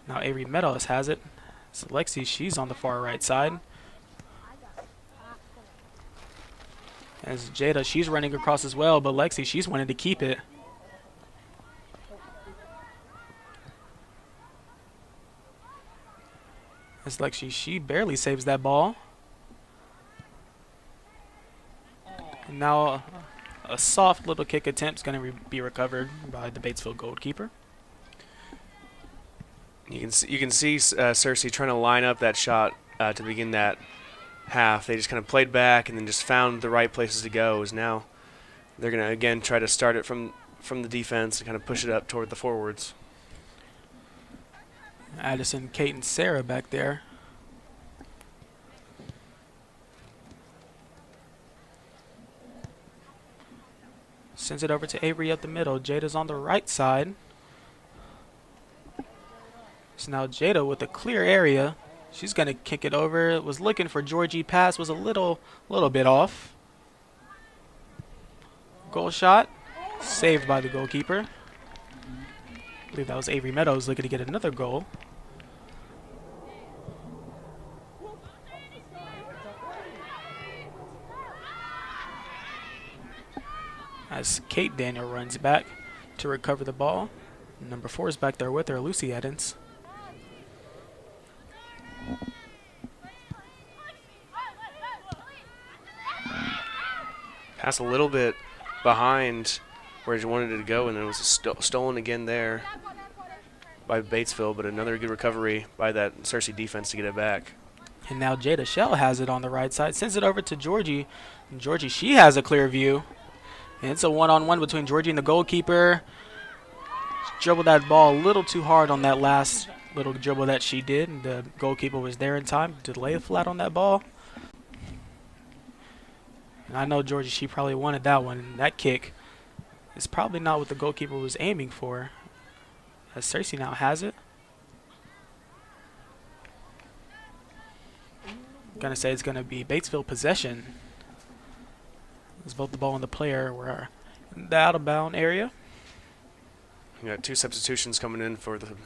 Now Avery Meadows has it. So Lexi, she's on the far right side. As Jada, she's running across as well, but Lexi, she's wanting to keep it. As Lexi, she barely saves that ball. And now a soft little kick attempt is going to be recovered by the Batesville goalkeeper. You can see Cersei trying to line up that shot to begin that half. They just kind of played back and then just found the right places to go. As now they're going to again try to start it from the defense and kind of push it up toward the forwards. Addison, Kate, and Sarah back there. Sends it over to Avery up the middle. Jada's on the right side. So now Jada with a clear area. She's going to kick it over. Was looking for Georgie. Pass was a little bit off. Goal shot. Saved by the goalkeeper. I believe that was Avery Meadows looking to get another goal. As Kate Daniel runs back to recover the ball. Number 4 is back there with her, Lucy Eddins. Pass a little bit behind where he wanted it to go, and it was stolen again there by Batesville, but another good recovery by that Cersei defense to get it back. And now Jada Shell has it on the right side. Sends it over to Georgie. And Georgie, she has a clear view. And it's a one-on-one between Georgie and the goalkeeper. Dribbled that ball a little too hard on that last little dribble that she did. And the goalkeeper was there in time to lay it flat on that ball. And I know Georgie, she probably wanted that one. And that kick is probably not what the goalkeeper was aiming for. As Cersei now has it. Gonna say it's gonna be Batesville possession. As both the ball and the player were in the out-of-bound area. You got 2 substitutions coming in for the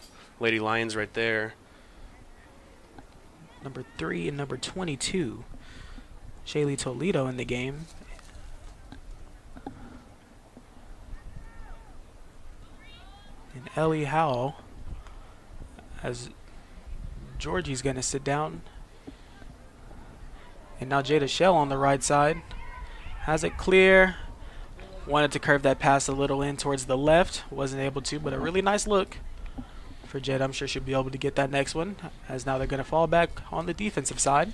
Lady Lions right there. Number 3 and number 22. Shaylee Toledo in the game. And Ellie Howell. As Georgie's going to sit down. And now Jada Shell on the right side. Has it clear. Wanted to curve that pass a little in towards the left. Wasn't able to, but a really nice look for Jada. I'm sure she'll be able to get that next one. As now they're going to fall back on the defensive side.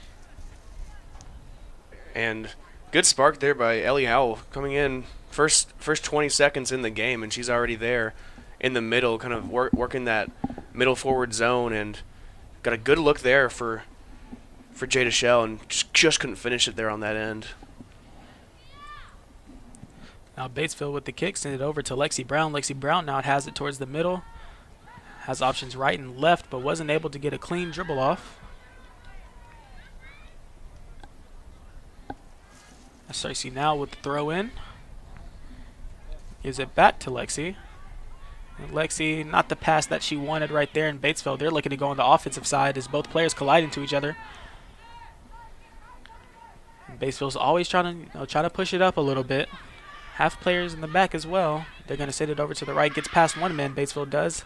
And good spark there by Ellie Howell coming in first 20 seconds in the game, and she's already there in the middle, kind of working that middle forward zone, and got a good look there for Jada Shell, and just couldn't finish it there on that end. Now Batesville with the kick, send it over to Lexi Brown. Lexi Brown now has it towards the middle. Has options right and left, but wasn't able to get a clean dribble off. Cersei now with the throw in. Gives it back to Lexi. And Lexi, not the pass that she wanted right there in Batesville. They're looking to go on the offensive side as both players collide into each other. And Batesville's always trying to push it up a little bit. Half players in the back as well. They're going to send it over to the right. Gets past one man, Batesville does.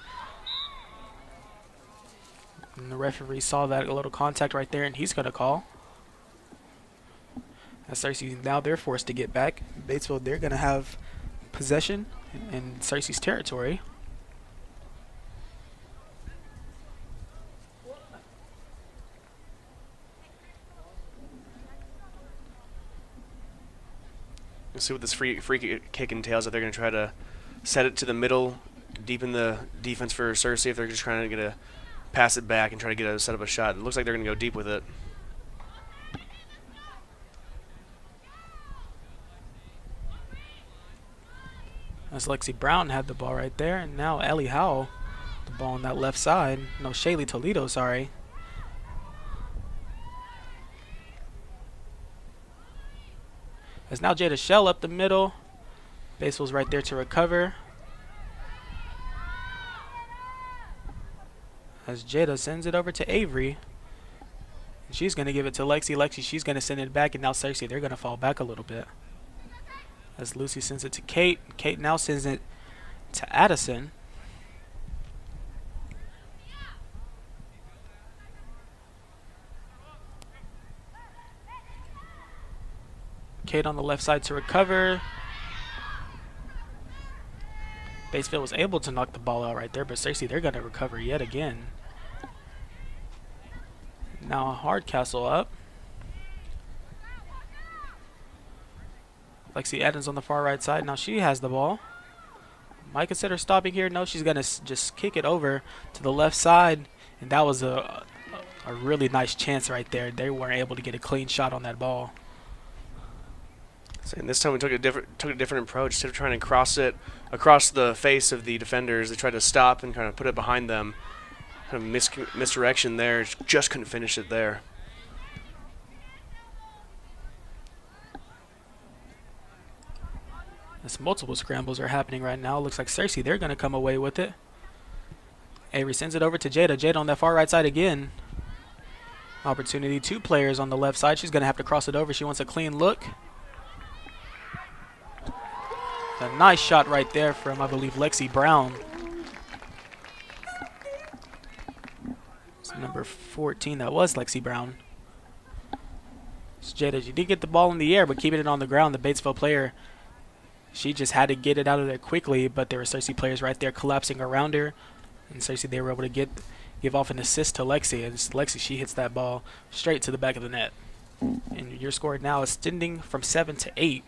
And the referee saw that, a little contact right there, and he's going to call. As Cersei, now they're forced to get back. Batesville, they're going to have possession in Cersei's territory. Let's see what this free kick entails. If they're going to try to set it to the middle, deepen the defense for Cersei, if they're just trying to get a pass it back and try to get a set up a shot. It looks like they're going to go deep with it. As Lexi Brown had the ball right there, and now Ellie Howell, the ball on that left side. No, Shaylee Toledo, sorry. As now Jada Shell up the middle. Batesville's right there to recover. As Jada sends it over to Avery. And she's going to give it to Lexi. Lexi, she's going to send it back, and now Cersei, they're going to fall back a little bit. As Lucy sends it to Kate. Kate now sends it to Addison. Kate on the left side to recover. Batesville was able to knock the ball out right there, but Cersei, they're going to recover yet again. Now Hardcastle up. Lexi Adams on the far right side. Now she has the ball. Might consider stopping here. No, she's going to just kick it over to the left side. And that was a really nice chance right there. They weren't able to get a clean shot on that ball. And this time we took a different approach. Instead of trying to cross it across the face of the defenders, they tried to stop and kind of put it behind them. Kind of misdirection there. Just couldn't finish it there. As multiple scrambles are happening right now. Looks like Cersei, they're going to come away with it. Avery sends it over to Jada. Jada on that far right side again. Opportunity, 2 players on the left side. She's going to have to cross it over. She wants a clean look. A nice shot right there from, I believe, Lexi Brown. It's number 14. That was Lexi Brown. So Jada, you did get the ball in the air, but keeping it on the ground, the Batesville player, she just had to get it out of there quickly, but there were Cersei players right there collapsing around her. And Cersei, they were able to give off an assist to Lexi. And Lexi, she hits that ball straight to the back of the net. And your score now is extending from 7 to 8.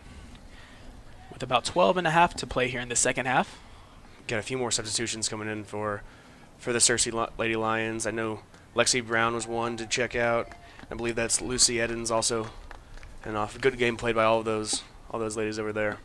With about 12 and a half to play here in the second half. Got a few more substitutions coming in for the Cersei Lady Lions. I know Lexi Brown was one to check out. I believe that's Lucy Edens also. And off. Good game played by all those ladies over there.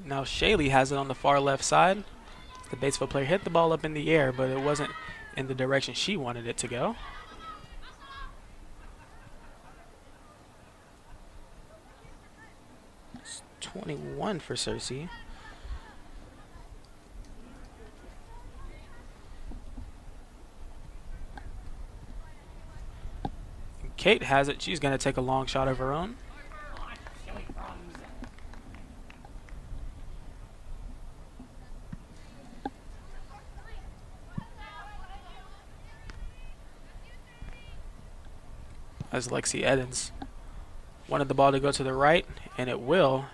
Now Shaylee has it on the far left side. The Batesville player hit the ball up in the air, but it wasn't in the direction she wanted it to go. It's 21 for Cersei. Kate has it. She's going to take a long shot of her own. As Lexi Edens wanted the ball to go to the right, and it will.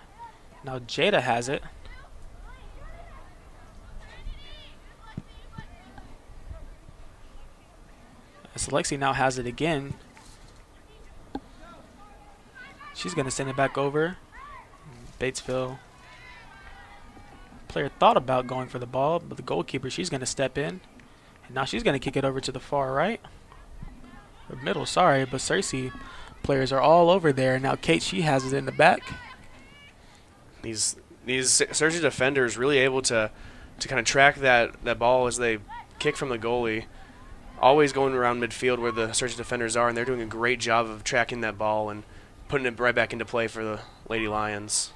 Now Jada has it. As Lexi now has it again. She's going to send it back over. Batesville player thought about going for the ball, but the goalkeeper, she's going to step in. And now she's going to kick it over to the far right. Or middle, sorry, but Cersei players are all over there. Now Kate, she has it in the back. These Cersei defenders really able to kind of track that ball as they kick from the goalie. Always going around midfield where the Cersei defenders are, and they're doing a great job of tracking that ball and putting it right back into play for the Lady Lions.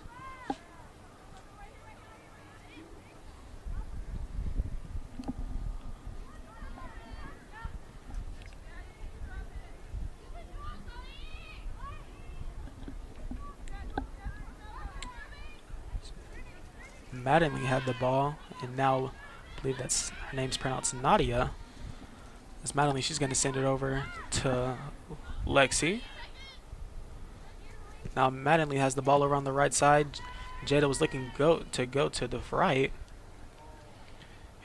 Mattingly had the ball, and now I believe that's her name's pronounced Nadia. As Mattingly, she's going to send it over to Lexi. Now Mattingly has the ball over on the right side. Jada was looking to go to the right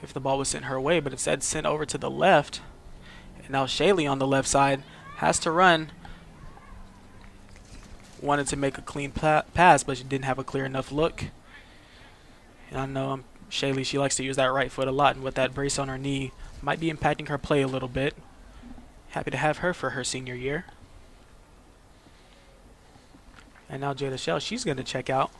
if the ball was sent her way, but instead sent over to the left. And now Shaylee on the left side has to run. Wanted to make a clean pass, but she didn't have a clear enough look. And I know Shaylee, she likes to use that right foot a lot, and with that brace on her knee, might be impacting her play a little bit. Happy to have her for her senior year. And now Jada Shell, she's going to check out.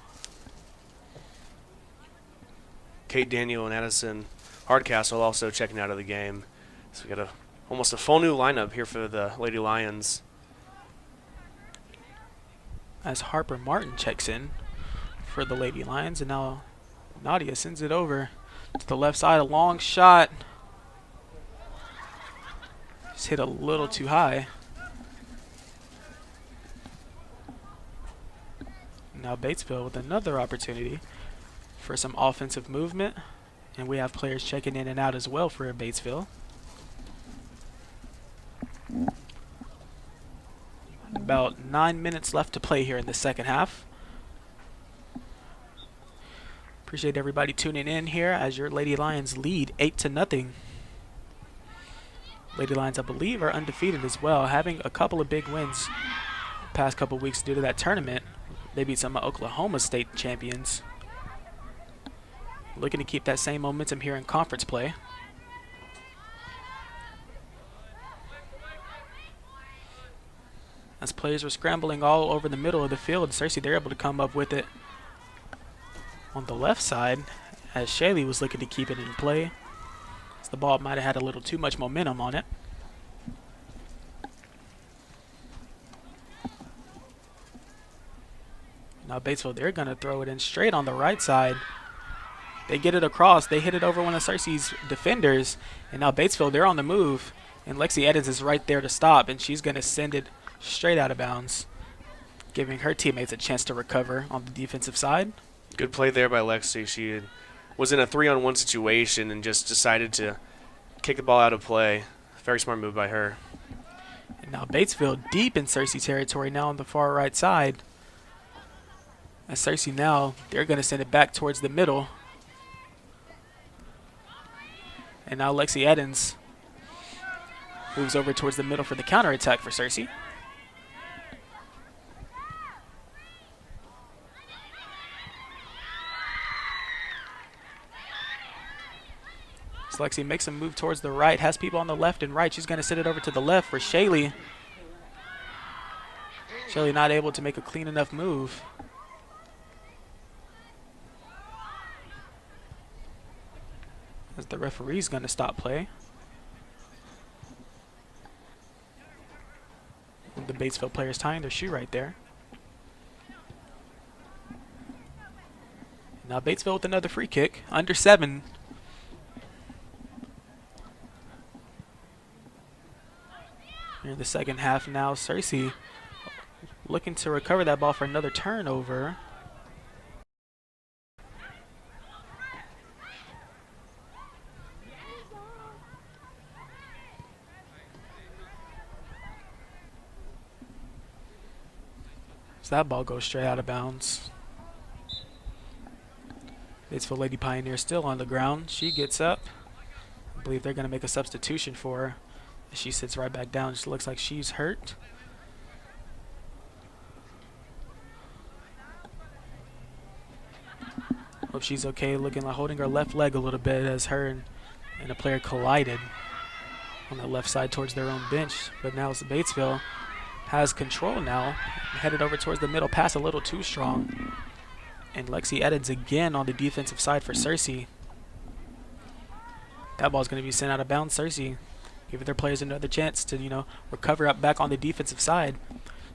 Kate Daniel and Addison Hardcastle also checking out of the game. So we got almost a full new lineup here for the Lady Lions. As Harper Martin checks in for the Lady Lions, and now Nadia sends it over to the left side. A long shot. Just hit a little too high. Now Batesville with another opportunity for some offensive movement. And we have players checking in and out as well for Batesville. About 9 minutes left to play here in the second half. Appreciate everybody tuning in here as your Lady Lions lead 8-0. Lady Lions, I believe, are undefeated as well, having a couple of big wins the past couple of weeks due to that tournament. They beat some of Oklahoma State champions. Looking to keep that same momentum here in conference play. As players were scrambling all over the middle of the field, Cersei, they're able to come up with it on the left side as Shaylee was looking to keep it in play. As the ball might have had a little too much momentum on it. Now Batesville, they're going to throw it in straight on the right side. They get it across. They hit it over one of Cersei's defenders. And now Batesville, they're on the move. And Lexi Edens is right there to stop. And she's going to send it straight out of bounds, giving her teammates a chance to recover on the defensive side. Good play there by Lexi. She was in a 3-on-1 situation and just decided to kick the ball out of play. Very smart move by her. And now Batesville deep in Cersei territory now on the far right side. As Cersei now, they're going to send it back towards the middle. And now Lexi Edens moves over towards the middle for the counterattack for Cersei. So Lexi makes a move towards the right, has people on the left and right. She's going to send it over to the left for Shaylee. Shaylee not able to make a clean enough move. As the referee's going to stop play. The Batesville players tying their shoe right there. Now Batesville with another free kick, under 7. In the second half now, Cersei looking to recover that ball for another turnover. So that ball goes straight out of bounds. Batesville Lady Pioneer still on the ground. She gets up. I believe they're going to make a substitution for her. She sits right back down. She looks like she's hurt. Hope she's okay, looking like holding her left leg a little bit as her and a player collided on the left side towards their own bench. But now it's Batesville has control now, headed over towards the middle, pass a little too strong. And Lexi Eddins again on the defensive side for Cersei. That ball's going to be sent out of bounds. Cersei giving their players another chance to, recover up back on the defensive side.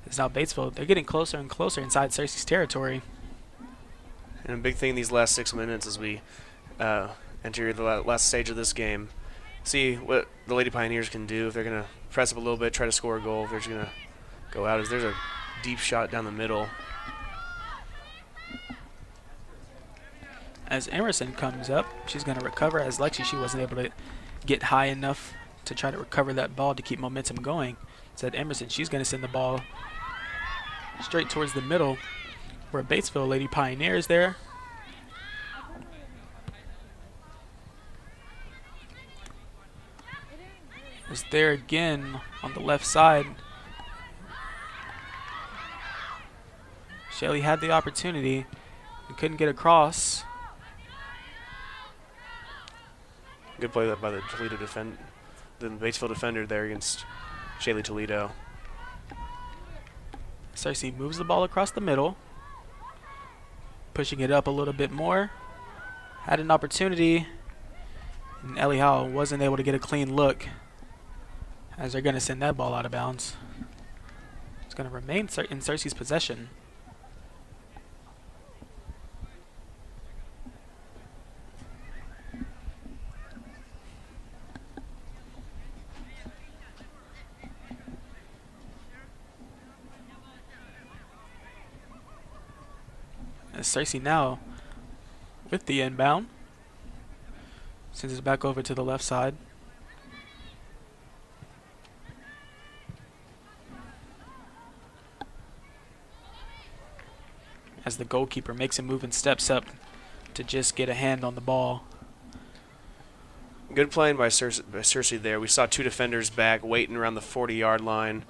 It's now Batesville. They're getting closer and closer inside Cersei's territory. And a big thing these last 6 minutes as we enter the last stage of this game. See what the Lady Pioneers can do. If they're going to press up a little bit, try to score a goal. If they're just going to go out, as there's a deep shot down the middle. As Emerson comes up, she's going to recover. As Lexi, she wasn't able to get high enough to try to recover that ball to keep momentum going. Said Emerson, she's going to send the ball straight towards the middle, where Batesville Lady Pioneer is there. Is there again on the left side. Shelly had the opportunity and couldn't get across. Good play by the Batesville defender there against Shaylee Toledo. Cersei moves the ball across the middle, pushing it up a little bit more. Had an opportunity, and Ellie Howell wasn't able to get a clean look, as they're going to send that ball out of bounds. It's going to remain in Cersei's possession. Cersei now with the inbound. Sends it back over to the left side. As the goalkeeper makes a move and steps up to just get a hand on the ball. Good playing by Cersei there. We saw two defenders back waiting around the 40-yard line,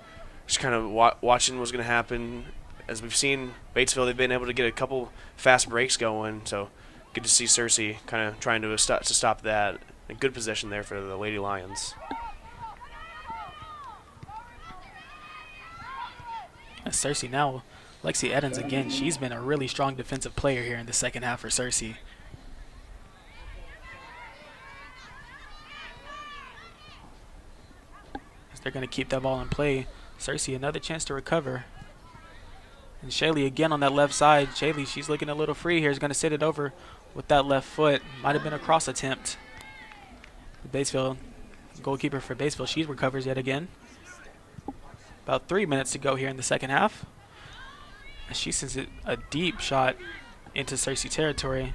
just kind of watching what's going to happen. As we've seen Batesville, they've been able to get a couple fast breaks going, so good to see Cersei kind of trying to stop that. A good possession there for the Lady Lions. As Cersei now, Lexi Eddins again, she's been a really strong defensive player here in the second half for Cersei. As they're going to keep that ball in play, Cersei another chance to recover. And Shaylee again on that left side. Shaylee, she's looking a little free here. Is going to sit it over with that left foot. Might have been a cross attempt. Batesville, goalkeeper for Batesville, she recovers yet again. About 3 minutes to go here in the second half. And she sends it a deep shot into Cersei territory.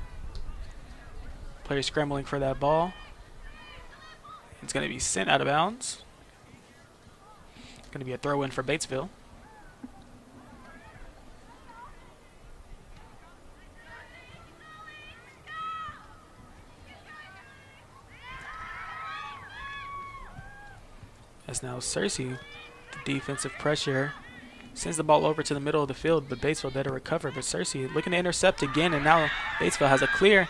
Player scrambling for that ball. It's going to be sent out of bounds. It's going to be a throw in for Batesville. As now Cersei, the defensive pressure, sends the ball over to the middle of the field, but Batesville there to recover. But Cersei looking to intercept again, and now Batesville has a clear.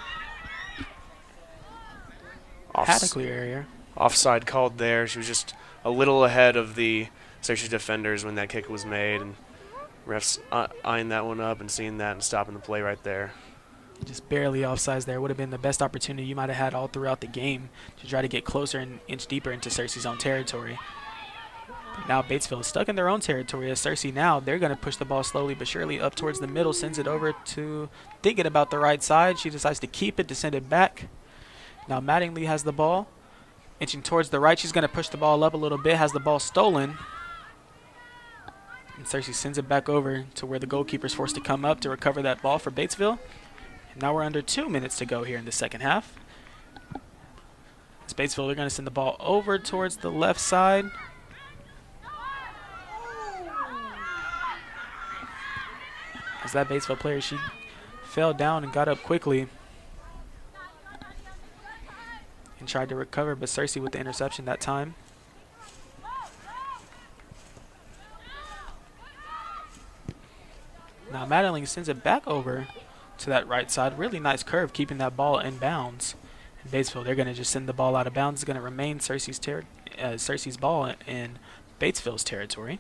Had a clear area. Offside called there. She was just a little ahead of the Cersei defenders when that kick was made, and refs eyeing that one up and seeing that and stopping the play right there. Just barely offsides there. Would have been the best opportunity you might have had all throughout the game to try to get closer and inch deeper into Cersei's own territory. But now Batesville is stuck in their own territory. As Cersei now, they're going to push the ball slowly but surely up towards the middle, sends it over to thinking about the right side. She decides to keep it, to send it back. Now Mattingly has the ball, inching towards the right. She's going to push the ball up a little bit, has the ball stolen. And Cersei sends it back over to where the goalkeeper's forced to come up to recover that ball for Batesville. Now we're under 2 minutes to go here in the second half. As Batesville, they're going to send the ball over towards the left side. As that Batesville player, she fell down and got up quickly. and tried to recover, but Cersei with the interception that time. Now Madeline sends it back over to that right side. Really nice curve, keeping that ball in bounds. And Batesville, they're going to just send the ball out of bounds. It's going to remain Cersei's ball in Batesville's territory.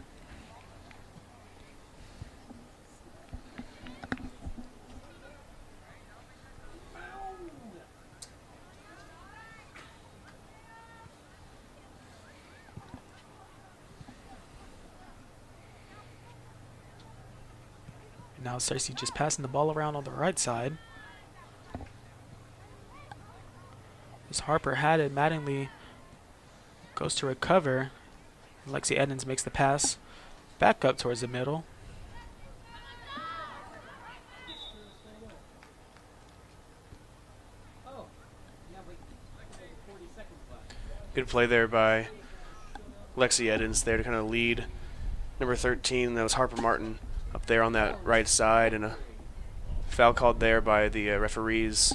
Now Cersei just passing the ball around on the right side. As Harper had it, Mattingly goes to recover. And Lexi Edmonds makes the pass back up towards the middle. Good play there by Lexi Edmonds there to kind of lead number 13. That was Harper Martin up there on that right side, and a foul called there by the referees.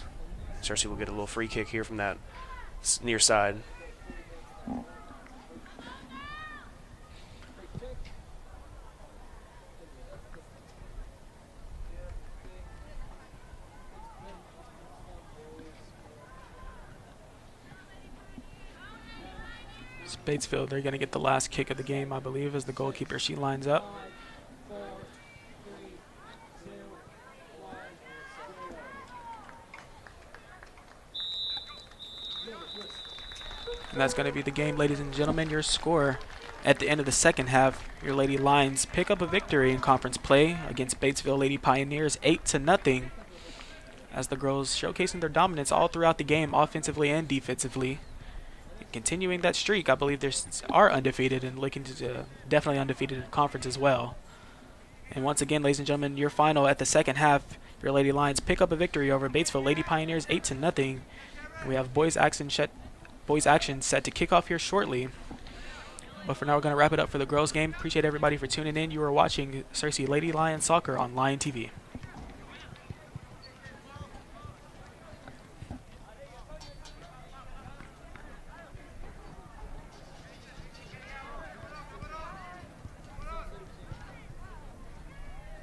Cersei will get a little free kick here from that near side. Batesville, they're going to get the last kick of the game, I believe, as the goalkeeper, she lines up. And that's going to be the game, ladies and gentlemen. Your score at the end of the second half, your Lady Lions pick up a victory in conference play against Batesville Lady Pioneers 8-0, as the girls showcasing their dominance all throughout the game, offensively and defensively. Continuing that streak, I believe they are undefeated and looking to definitely undefeated in conference as well. And once again, ladies and gentlemen, your final at the second half, your Lady Lions pick up a victory over Batesville Lady Pioneers 8-0. We have boys action set to kick off here shortly. But for now, we're going to wrap it up for the girls game. Appreciate everybody for tuning in. You are watching Cersei Lady Lions Soccer on Lion TV.